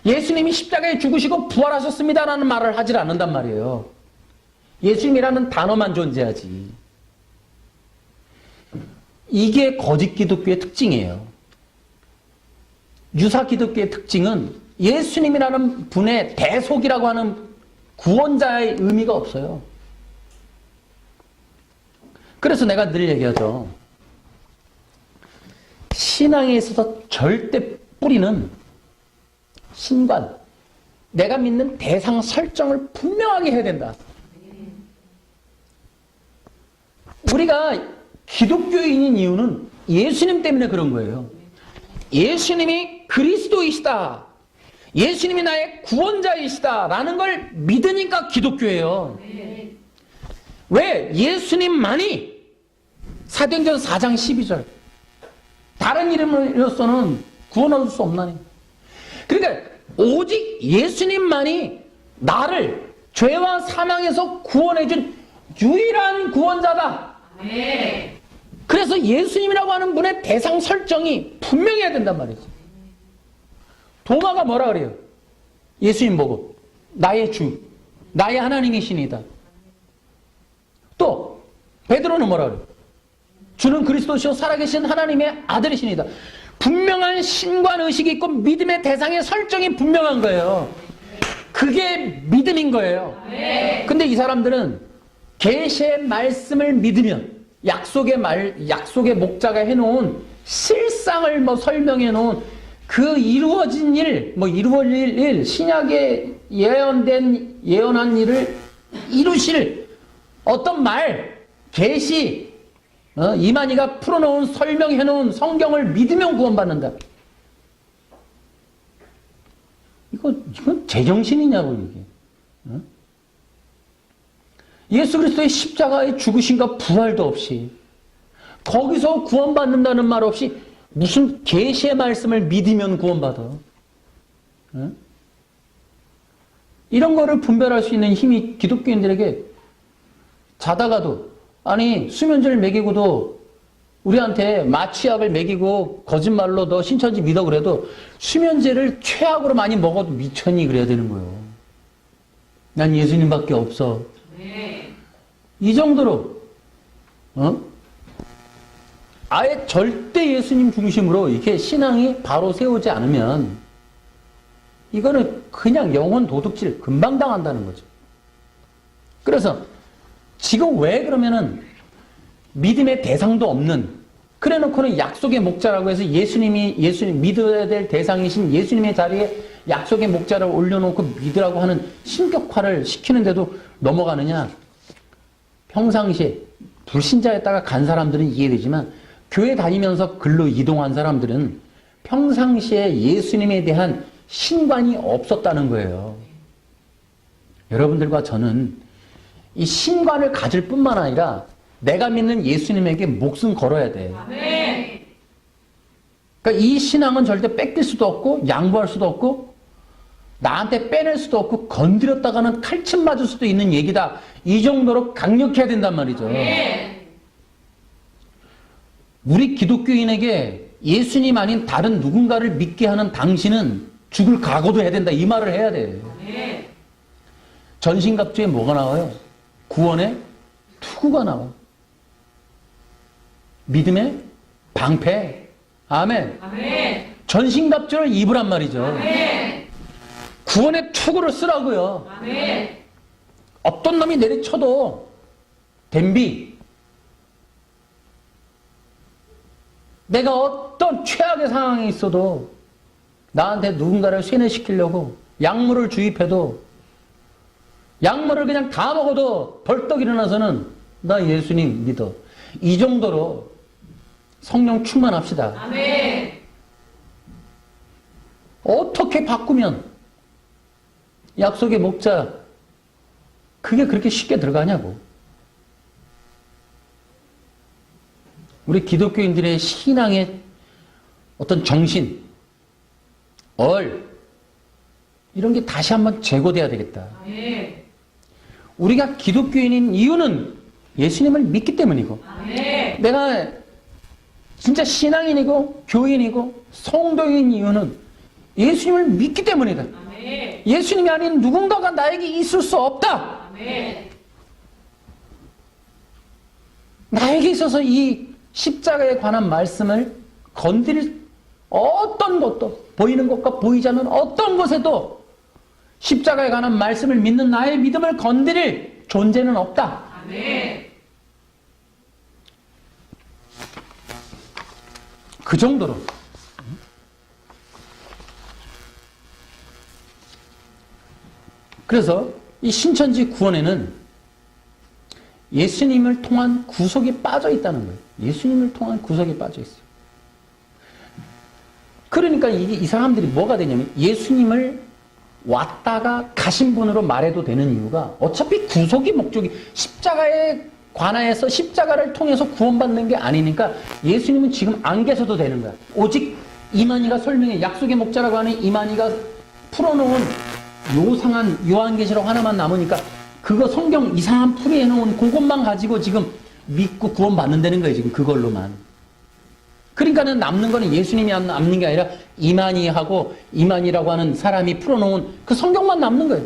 예수님이 십자가에 죽으시고 부활하셨습니다라는 말을 하질 않는단 말이에요. 예수님이라는 단어만 존재하지. 이게 거짓 기독교의 특징이에요. 유사 기독교의 특징은 예수님이라는 분의 대속이라고 하는 구원자의 의미가 없어요. 그래서 내가 늘 얘기하죠. 신앙에 있어서 절대 뿌리는 신관, 내가 믿는 대상 설정을 분명하게 해야 된다. 우리가 기독교인인 이유는 예수님 때문에 그런 거예요. 예수님이 그리스도이시다, 예수님이 나의 구원자이시다 라는 걸 믿으니까 기독교예요. 왜? 예수님만이, 사도행전 4장 12절, 다른 이름으로서는 구원 얻을 수 없나니. 그러니까 오직 예수님만이 나를 죄와 사망에서 구원해준 유일한 구원자다. 그래서 예수님이라고 하는 분의 대상 설정이 분명해야 된단 말이죠. 도마가 뭐라 그래요? 예수님 보고 나의 주, 나의 하나님이시니다. 또 베드로는 뭐라 그래요? 주는 그리스도시요 살아계신 하나님의 아들이시니다. 분명한 신관의식이 있고 믿음의 대상의 설정이 분명한 거예요. 그게 믿음인 거예요. 근데 이 사람들은 계시의 말씀을 믿으면 약속의 목자가 해놓은 실상을 설명해 놓은 그 이루어진 일, 이루어질 일, 신약에 예언한 일을 이루실 어떤 말, 계시, 이만희가 풀어놓은, 설명해놓은 성경을 믿으면 구원받는다. 이건 제정신이냐고, 이게. 예수 그리스도의 십자가의 죽으심과 부활도 없이, 거기서 구원받는다는 말 없이 무슨 계시의 말씀을 믿으면 구원받아. 이런 거를 분별할 수 있는 힘이 기독교인들에게 자다가도, 아니 수면제를 먹이고도 우리한테 마취약을 먹이고 거짓말로 너 신천지 믿어 그래도 수면제를 최악으로 많이 먹어도 미쳤니 그래야 되는 거예요. 난 예수님밖에 없어. 이 정도로 아예 절대 예수님 중심으로 이렇게 신앙이 바로 세우지 않으면 이거는 그냥 영혼 도둑질 금방 당한다는 거죠. 그래서 지금 왜 그러면은 믿음의 대상도 없는, 그래 놓고는 약속의 목자라고 해서 예수님 믿어야 될 대상이신 예수님의 자리에 약속의 목자를 올려놓고 믿으라고 하는 신격화를 시키는데도 넘어가느냐? 평상시에 불신자였다가 간 사람들은 이해되지만 교회 다니면서 글로 이동한 사람들은 평상시에 예수님에 대한 신관이 없었다는 거예요. 여러분들과 저는 이 신관을 가질 뿐만 아니라 내가 믿는 예수님에게 목숨 걸어야 돼. 아멘. 그러니까 이 신앙은 절대 뺏길 수도 없고 양보할 수도 없고 나한테 빼낼 수도 없고 건드렸다가는 칼침 맞을 수도 있는 얘기다. 이 정도로 강력해야 된단 말이죠. 아멘. 우리 기독교인에게 예수님 아닌 다른 누군가를 믿게 하는 당신은 죽을 각오도 해야 된다. 이 말을 해야 돼. 아멘. 전신갑주에 뭐가 나와요? 구원의 투구가 나와. 믿음의 방패. 아멘. 아멘. 전신갑주를 입으란 말이죠. 아멘. 구원의 투구를 쓰라고요. 아멘. 어떤 놈이 내리쳐도 댐비. 내가 어떤 최악의 상황에 있어도 나한테 누군가를 쇠뇌시키려고 약물을 주입해도 약물을 그냥 다 먹어도 벌떡 일어나서는 나 예수님 믿어. 이 정도로 성령 충만합시다. 아멘. 어떻게 바꾸면 약속의 목자 그게 그렇게 쉽게 들어가냐고. 우리 기독교인들의 신앙의 어떤 정신, 이런 게 다시 한번 재고돼야 되겠다. 아멘. 우리가 기독교인인 이유는 예수님을 믿기 때문이고, 아멘. 내가 진짜 신앙인이고 교인이고 성도인 이유는 예수님을 믿기 때문이다. 아멘. 예수님이 아닌 누군가가 나에게 있을 수 없다. 아멘. 나에게 있어서 이 십자가에 관한 말씀을 건드릴 어떤 것도, 보이는 것과 보이지 않는 어떤 것에도 십자가에 관한 말씀을 믿는 나의 믿음을 건드릴 존재는 없다. 아멘. 그 정도로. 그래서 이 신천지 구원에는 예수님을 통한 구속이 빠져 있다는 거예요. 예수님을 통한 구속이 빠져 있어요. 그러니까 이 사람들이 뭐가 되냐면 예수님을 왔다가 가신 분으로 말해도 되는 이유가 어차피 구속이 목적이 십자가에 관하여서 십자가를 통해서 구원받는 게 아니니까 예수님은 지금 안 계셔도 되는 거야. 오직 이만희가 설명해 약속의 목자라고 하는 이만희가 풀어놓은 요상한 요한계시록 하나만 남으니까 그거 성경 이상한 풀이해 놓은 그것만 가지고 지금 믿고 구원받는다는 거예요. 지금 그걸로만. 그러니까는 남는 거는 예수님이 남는 게 아니라 이만희하고 이만희라고 하는 사람이 풀어놓은 그 성경만 남는 거예요.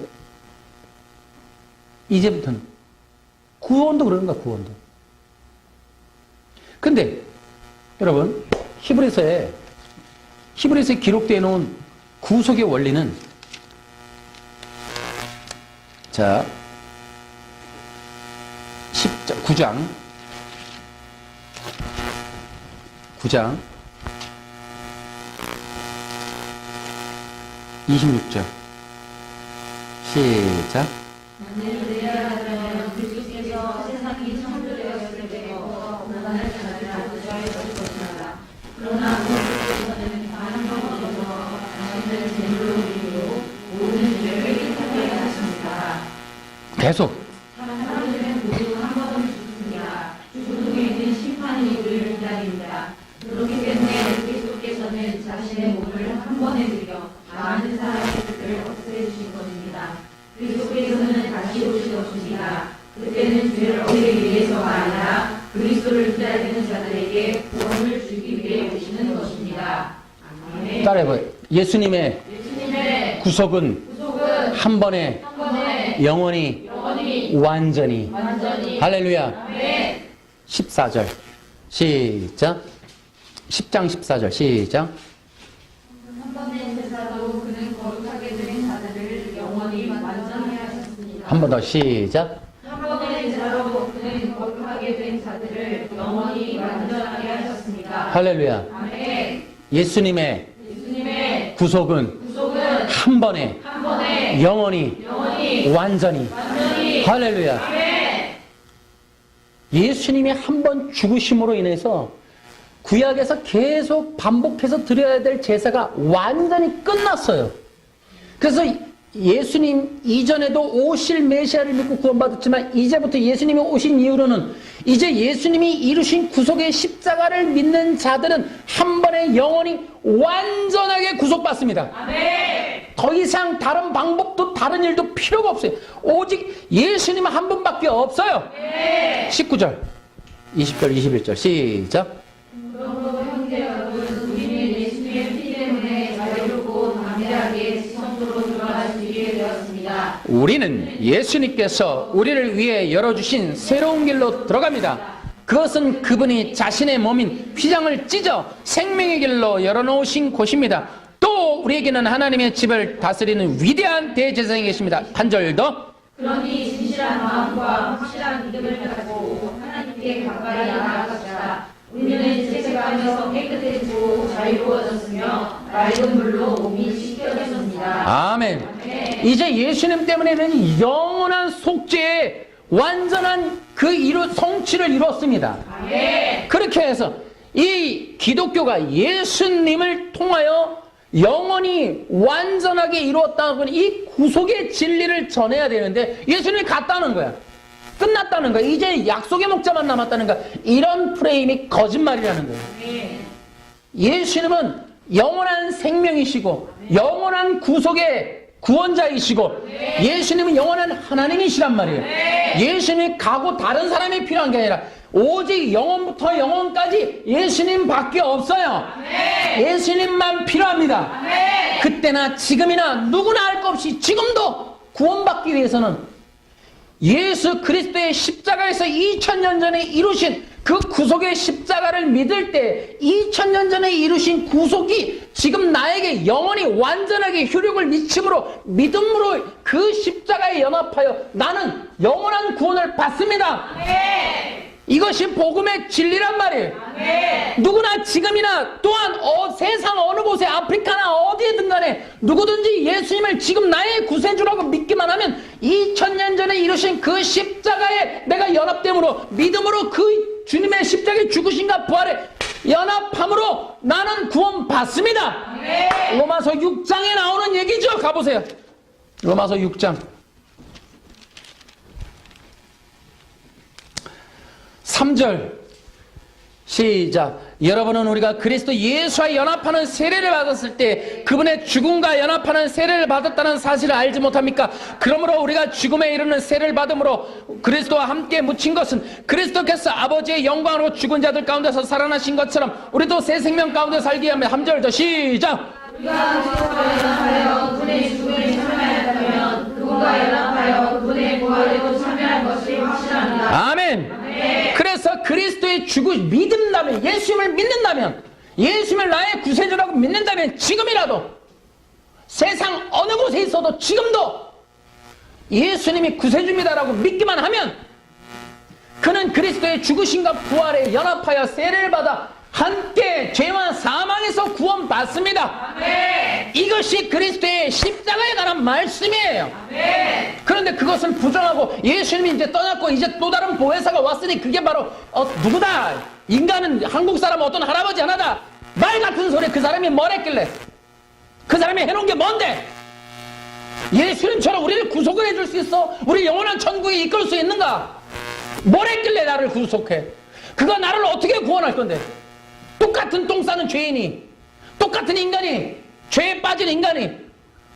이제부터는. 구원도 그러는 거야, 구원도. 근데 여러분 히브리서에 기록되어 놓은 구속의 원리는 자 9장 26절 시작. 만일 내려가면 그리스도께서 세상이 창조되었을 때부터 고난을 당하여 부자였을 것이다. 그러나 그리스도께서는 한 번 얻어서 당신을 제물로 드리고 모든 죄를 깨끗하게 하십니다. 계속 사람들은 모두 한 번은 죽습니다. 죽음 후에 있는 심판이 우리를 기다립니다. 그렇기 때문에 그리스도께서는 자신의 몸을 한 번에 드려 많은 사람의 죄를 없애주실 것입니다. 그리스도께서는 다시 오실 것입니다. 그때는 죄를 없애기 위해서가 아니라 그리스도를 기다리는 자들에게 구원을 주기 위해 오시는 것입니다. 아멘. 따라해봐요. 예수님의 구속은 구속은 한 번에 한 번에 영원히 영원히 완전히 완전히 할렐루야. 아멘. 14절 시작. 10장 14절 시작. 한 번의 제사로 그는 거룩하게 된 자들을 영원히 완전하게 하셨습니다. 한 번 더 시작. 한 번의 제사로 그는 거룩하게 된 자들을 영원히 완전하게 하셨습니다. 할렐루야. 아멘. 예수님의 구속은 한 번에 영원히 완전히. 할렐루야. 예수님이 한 번 죽으심으로 인해서 구약에서 계속 반복해서 드려야 될 제사가 완전히 끝났어요. 그래서 예수님 이전에도 오실 메시아를 믿고 구원받았지만 이제부터 예수님이 오신 이후로는 이제 예수님이 이루신 구속의 십자가를 믿는 자들은 한 번에 영원히 완전하게 구속받습니다. 아멘. 더 이상 다른 방법도 다른 일도 필요가 없어요. 오직 예수님 한 분밖에 없어요. 네. 19절 20절 21절 시작. 그러므로 형제 여러분, 우리는 예수님의 피 때문에 자유롭고 담대하게 지성소로 들어갈 수 있게 되었습니다. 우리는 예수님께서 우리를 위해 열어주신 새로운 길로 들어갑니다. 그것은 그분이 자신의 몸인 휘장을 찢어 생명의 길로 열어놓으신 곳입니다. 또 우리에게는 하나님의 집을 다스리는 위대한 대제사장이 계십니다. 한 절 더. 그러니 진실한 마음과 확실한 믿음을 가지고 하나님께 가까이 나아갑시다. 우리는 죄책감에서 깨끗해지고 자유로워졌으며 맑은 물로 몸이 씻겨졌습니다. 아멘. 이제 예수님 때문에는 영원한 속죄의 완전한 그 성취를 이뤘습니다. 아멘. 그렇게 해서 이 기독교가 예수님을 통하여 영원히 완전하게 이루었다는 이 구속의 진리를 전해야 되는데 예수님이 갔다는 거야. 끝났다는 거야. 이제 약속의 목자만 남았다는 거야. 이런 프레임이 거짓말이라는 거예요. 예수님은 영원한 생명이시고 영원한 구속의 구원자이시고 예수님은 영원한 하나님이시란 말이에요. 예수님이 가고 다른 사람이 필요한 게 아니라 오직 영원부터 영원까지 예수님밖에 없어요. 예수님만 필요합니다. 그때나 지금이나 누구나 할 것 없이 지금도 구원받기 위해서는 예수 그리스도의 십자가에서 2000년 전에 이루신 그 구속의 십자가를 믿을 때 2000년 전에 이루신 구속이 지금 나에게 영원히 완전하게 효력을 미침으로 믿음으로 그 십자가에 연합하여 나는 영원한 구원을 받습니다. 이것이 복음의 진리란 말이에요. 누구나 지금이나 또한 세상 어느 곳에 아프리카나 어디에든 간에 누구든지 예수님을 지금 나의 구세주라고 믿기만 하면 2000년 전에 이루신 그 십자가에 내가 연합됨으로 믿음으로 그 주님의 십자가의 죽으심과 부활에 연합함으로 나는 구원받습니다. 로마서 6장에 나오는 얘기죠. 가보세요. 로마서 6장 3절 시작. 여러분은 우리가 그리스도 예수와 연합하는 세례를 받았을 때 그분의 죽음과 연합하는 세례를 받았다는 사실을 알지 못합니까? 그러므로 우리가 죽음에 이르는 세례를 받음으로 그리스도와 함께 묻힌 것은 그리스도께서 아버지의 영광으로 죽은 자들 가운데서 살아나신 것처럼 우리도 새 생명 가운데 살기 위함에. 3절 더 시작. 우리가 그리스도와 연합하여 그분의 죽음에 참여하였다면 그분과 연합하여 그분의 부활에도 참여할 것이 확실합니다. 아멘. 그래서 그리스도의 믿는다면, 예수님을 믿는다면, 예수님을 나의 구세주라고 믿는다면 지금이라도 세상 어느 곳에 있어도 지금도 예수님이 구세주입니다라고 믿기만 하면 그는 그리스도의 죽으심과 부활에 연합하여 세례를 받아 함께 죄와 사망에서 구원받습니다. 아멘. 이것이 그리스도의 십자가에 관한 말씀이에요. 아멘. 그런데 그것을 부정하고 예수님이 이제 떠났고 이제 또 다른 보혜사가 왔으니 그게 바로 누구다? 인간은 한국 사람 어떤 할아버지 하나다. 말 같은 소리. 그 사람이 뭘 했길래? 그 사람이 해놓은 게 뭔데? 예수님처럼 우리를 구속을 해줄 수 있어? 우리 영원한 천국에 이끌 수 있는가? 뭘 했길래 나를 구속해? 그가 나를 어떻게 구원할 건데? 똑같은 똥 싸는 죄인이, 똑같은 인간이, 죄에 빠진 인간이,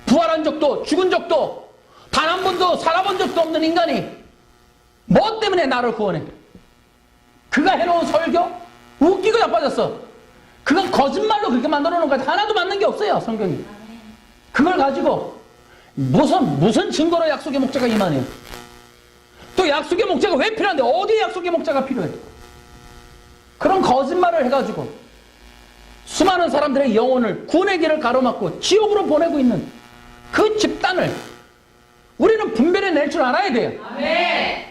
부활한 적도 죽은 적도 단 한 번도 살아본 적도 없는 인간이 뭐 때문에 나를 구원해? 그가 해놓은 설교? 웃기고 자빠졌어. 그건 거짓말로 그렇게 만들어 놓은 거 하나도 맞는 게 없어요. 성경이. 그걸 가지고 무슨 증거로 약속의 목자가 임하네요. 또 약속의 목자가 왜 필요한데? 어디에 약속의 목자가 필요해? 그런 거짓말을 해가지고 수많은 사람들의 영혼을 구원의 길을 가로막고 지옥으로 보내고 있는 그 집단을 우리는 분별해낼 줄 알아야 돼요. 아멘.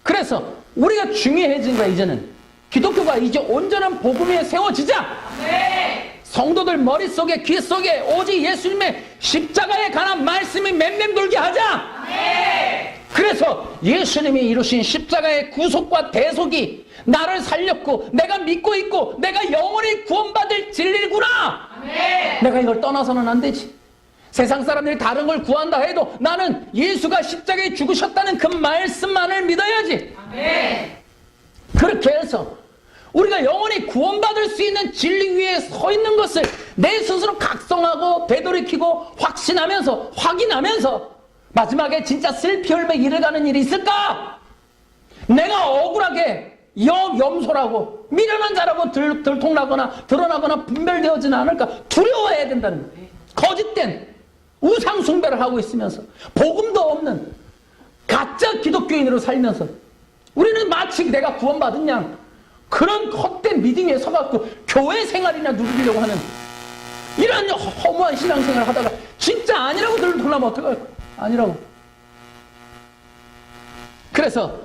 그래서 우리가 중요해진 거야. 이제는 기독교가 이제 온전한 복음 위에 세워지자. 아멘. 성도들 머릿속에 귀 속에 오직 예수님의 십자가에 관한 말씀이 맴맴돌게 하자. 아멘. 그래서 예수님이 이루신 십자가의 구속과 대속이 나를 살렸고 내가 믿고 있고 내가 영원히 구원받을 진리구나. 아멘. 내가 이걸 떠나서는 안 되지. 세상 사람들이 다른 걸 구한다 해도 나는 예수가 십자가에 죽으셨다는 그 말씀만을 믿어야지. 아멘. 그렇게 해서 우리가 영원히 구원받을 수 있는 진리 위에 서 있는 것을 내 스스로 각성하고 되돌이키고 확신하면서 마지막에 진짜 슬피 혈맥 이르가는 일이 있을까? 내가 억울하게 염소라고 미련한 자라고 들통나거나 드러나거나 분별되어지는 않을까 두려워해야 된다는 거예요. 거짓된 우상 숭배를 하고 있으면서 복음도 없는 가짜 기독교인으로 살면서 우리는 마치 내가 구원받은 양 그런 헛된 믿음에 서갖고 교회 생활이나 누리려고 하는 이런 허무한 신앙생활을 하다가 진짜 아니라고 들통나면 어떡할 거야? 아니라고. 그래서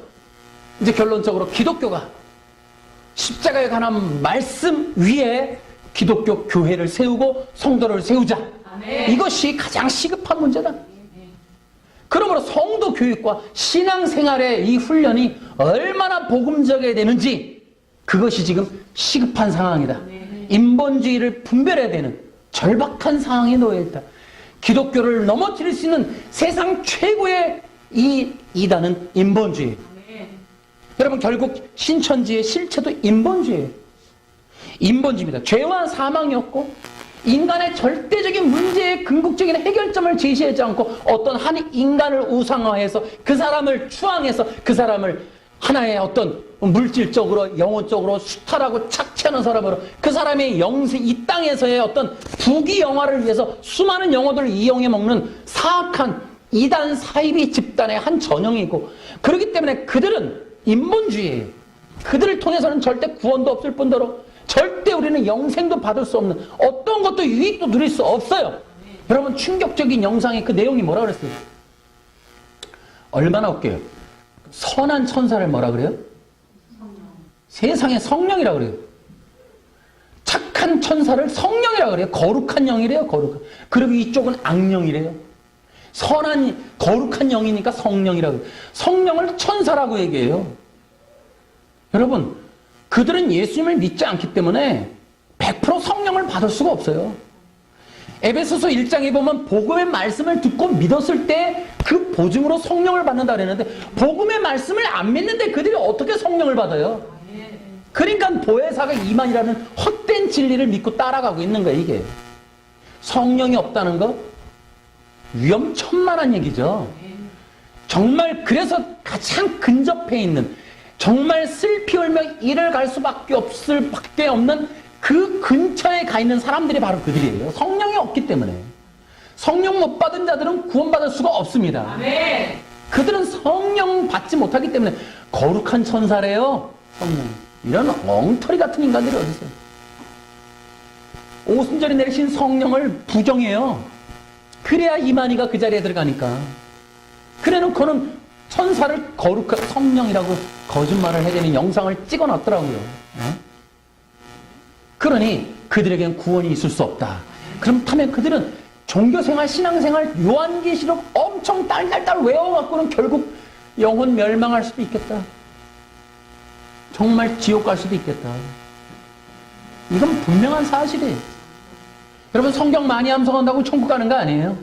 이제 결론적으로 기독교가 십자가에 관한 말씀 위에 기독교 교회를 세우고 성도를 세우자. 아멘. 이것이 가장 시급한 문제다. 그러므로 성도 교육과 신앙생활의 이 훈련이 얼마나 복음적이어야 되는지 그것이 지금 시급한 상황이다. 인본주의를 분별해야 되는 절박한 상황에 놓여 있다. 기독교를 넘어뜨릴 수 있는 세상 최고의 이 이단은 인본주의. 여러분 결국 신천지의 실체도 인본주의예요. 인본주의입니다. 죄와 사망이었고 인간의 절대적인 문제의 궁극적인 해결점을 제시하지 않고 어떤 한 인간을 우상화해서 그 사람을 추앙해서 그 사람을 하나의 어떤 물질적으로 영혼적으로 수탈하고 착취하는 사람으로 그 사람의 영생 이 땅에서의 어떤 부귀영화를 위해서 수많은 영혼들을 이용해 먹는 사악한 이단 사이비 집단의 한 전형이고 그렇기 때문에 그들은 인본주의예요. 그들을 통해서는 절대 구원도 없을 뿐더러 절대 우리는 영생도 받을 수 없는 어떤 것도 유익도 누릴 수 없어요. 여러분 충격적인 영상의 그 내용이 뭐라 그랬어요? 얼마나 웃겨요. 선한 천사를 뭐라 그래요? 세상에 성령이라 그래요. 착한 천사를 성령이라 그래요. 거룩한 영이래요. 거룩한. 그리고 이쪽은 악령이래요. 선한 거룩한 영이니까 성령이라고. 성령을 천사라고 얘기해요. 여러분 그들은 예수님을 믿지 않기 때문에 100% 성령을 받을 수가 없어요. 에베소서 1장에 보면 복음의 말씀을 듣고 믿었을 때 그 보증으로 성령을 받는다 그랬는데 복음의 말씀을 안 믿는데 그들이 어떻게 성령을 받아요? 그러니까 보혜사가 이만이라는 헛된 진리를 믿고 따라가고 있는 거예요. 이게 성령이 없다는 거 위험천만한 얘기죠. 정말 그래서 가장 근접해 있는 정말 슬피 울며 이를 갈 수밖에 없는 그 근처에 가 있는 사람들이 바로 그들이에요. 성령이 없기 때문에. 성령 못 받은 자들은 구원받을 수가 없습니다. 아멘. 그들은 성령 받지 못하기 때문에 거룩한 천사래요. 성령. 이런 엉터리 같은 인간들이 어디 있어요. 오순절에 내리신 성령을 부정해요. 그래야 이만희가 그 자리에 들어가니까. 그래놓고는 천사를 거룩한 성령이라고 거짓말을 해대는 영상을 찍어놨더라고요. 그러니 그들에겐 구원이 있을 수 없다. 그렇다면 그들은 종교생활, 신앙생활, 요한계시록 엄청 딸딸딸 외워갖고는 결국 영혼 멸망할 수도 있겠다. 정말 지옥 갈 수도 있겠다. 이건 분명한 사실이에요. 여러분 성경 많이 암송한다고 천국 가는 거 아니에요.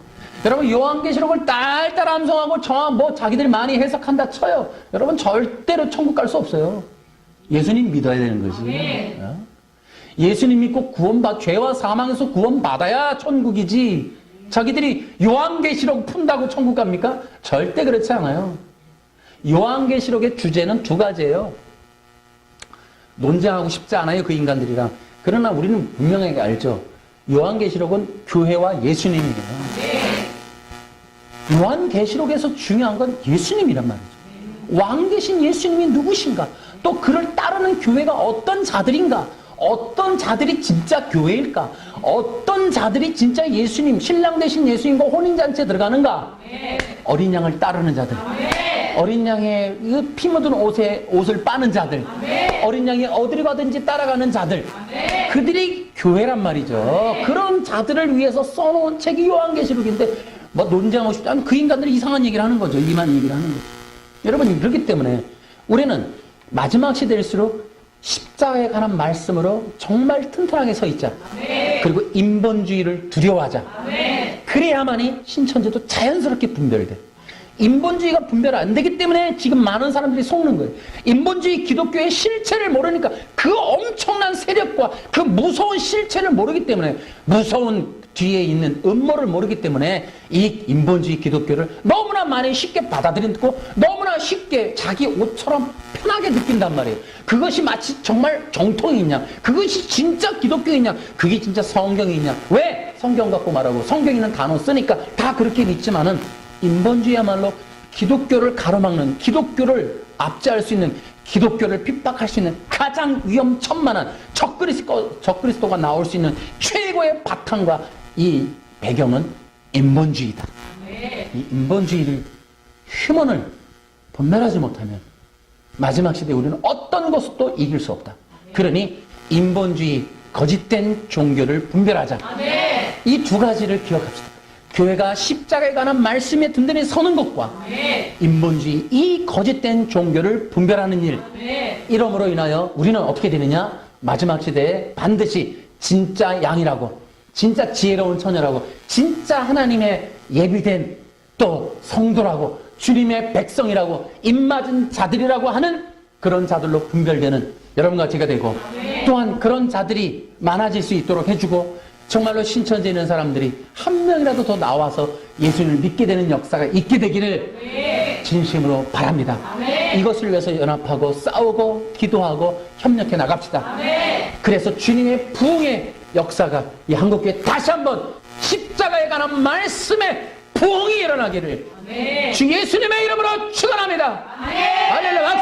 여러분 요한계시록을 딸딸 암송하고 자기들이 많이 해석한다 쳐요. 여러분 절대로 천국 갈 수 없어요. 예수님 믿어야 되는 거지. 아멘. 예수님 믿고 죄와 사망에서 구원받아야 천국이지. 자기들이 요한계시록 푼다고 천국 갑니까? 절대 그렇지 않아요. 요한계시록의 주제는 두 가지예요. 논쟁하고 싶지 않아요, 그 인간들이랑. 그러나 우리는 분명하게 알죠. 요한계시록은 교회와 예수님이에요. 요한계시록에서 중요한 건 예수님이란 말이죠. 왕 대신 예수님이 누구신가? 또 그를 따르는 교회가 어떤 자들인가? 어떤 자들이 진짜 교회일까? 어떤 자들이 진짜 예수님, 신랑 되신 예수님과 혼인잔치에 들어가는가? 어린 양을 따르는 자들. 어린 양의 피 묻은 옷을 빠는 자들. 어린 양이 어디를 가든지 따라가는 자들. 그들이 교회란 말이죠. 그런 자들을 위해서 써놓은 책이 요한계시록인데 뭐 논쟁하고 싶지 않은 그 인간들이 이상한 얘기를 하는 거죠. 이만 얘기를 하는 거죠. 여러분, 그렇기 때문에 우리는 마지막 시대일수록 십자가에 관한 말씀으로 정말 튼튼하게 서 있자. 그리고 인본주의를 두려워하자. 그래야만이 신천지도 자연스럽게 분별돼. 인본주의가 분별 안 되기 때문에 지금 많은 사람들이 속는 거예요. 인본주의 기독교의 실체를 모르니까 그 엄청난 세력과 그 무서운 실체를 모르기 때문에, 무서운 뒤에 있는 음모를 모르기 때문에 이 인본주의 기독교를 너무나 많이 쉽게 받아들이고 너무나 쉽게 자기 옷처럼 편하게 느낀단 말이에요. 그것이 마치 정말 정통이냐, 그것이 진짜 기독교이냐, 그게 진짜 성경이냐. 왜? 성경 갖고 말하고 성경 있는 단어 쓰니까 다 그렇게 믿지만은, 인본주의야말로 기독교를 가로막는, 기독교를 압제할 수 있는, 기독교를 핍박할 수 있는 가장 위험천만한 적그리스도가 나올 수 있는 최고의 바탕과 이 배경은 인본주의다. 이 인본주의를, 휴먼을 분별하지 못하면 마지막 시대에 우리는 어떤 것도 이길 수 없다. 그러니 인본주의, 거짓된 종교를 분별하자. 이 두 가지를 기억합시다. 교회가 십자가에 관한 말씀에 든든히 서는 것과 인본주의, 이 거짓된 종교를 분별하는 일, 이러므로 인하여 우리는 어떻게 되느냐? 마지막 시대에 반드시 진짜 양이라고, 진짜 지혜로운 처녀라고, 진짜 하나님의 예비된 또 성도라고, 주님의 백성이라고, 입맞은 자들이라고 하는 그런 자들로 분별되는 여러분과 제가 되고, 또한 그런 자들이 많아질 수 있도록 해주고, 정말로 신천지에 있는 사람들이 한 명이라도 더 나와서 예수님을 믿게 되는 역사가 있게 되기를 진심으로 바랍니다. 이것을 위해서 연합하고 싸우고 기도하고 협력해 나갑시다. 그래서 주님의 부흥의 역사가 이 한국교회에 다시 한번 십자가에 관한 말씀에 부흥이 일어나기를 주 예수님의 이름으로 축원합니다. 할렐루야.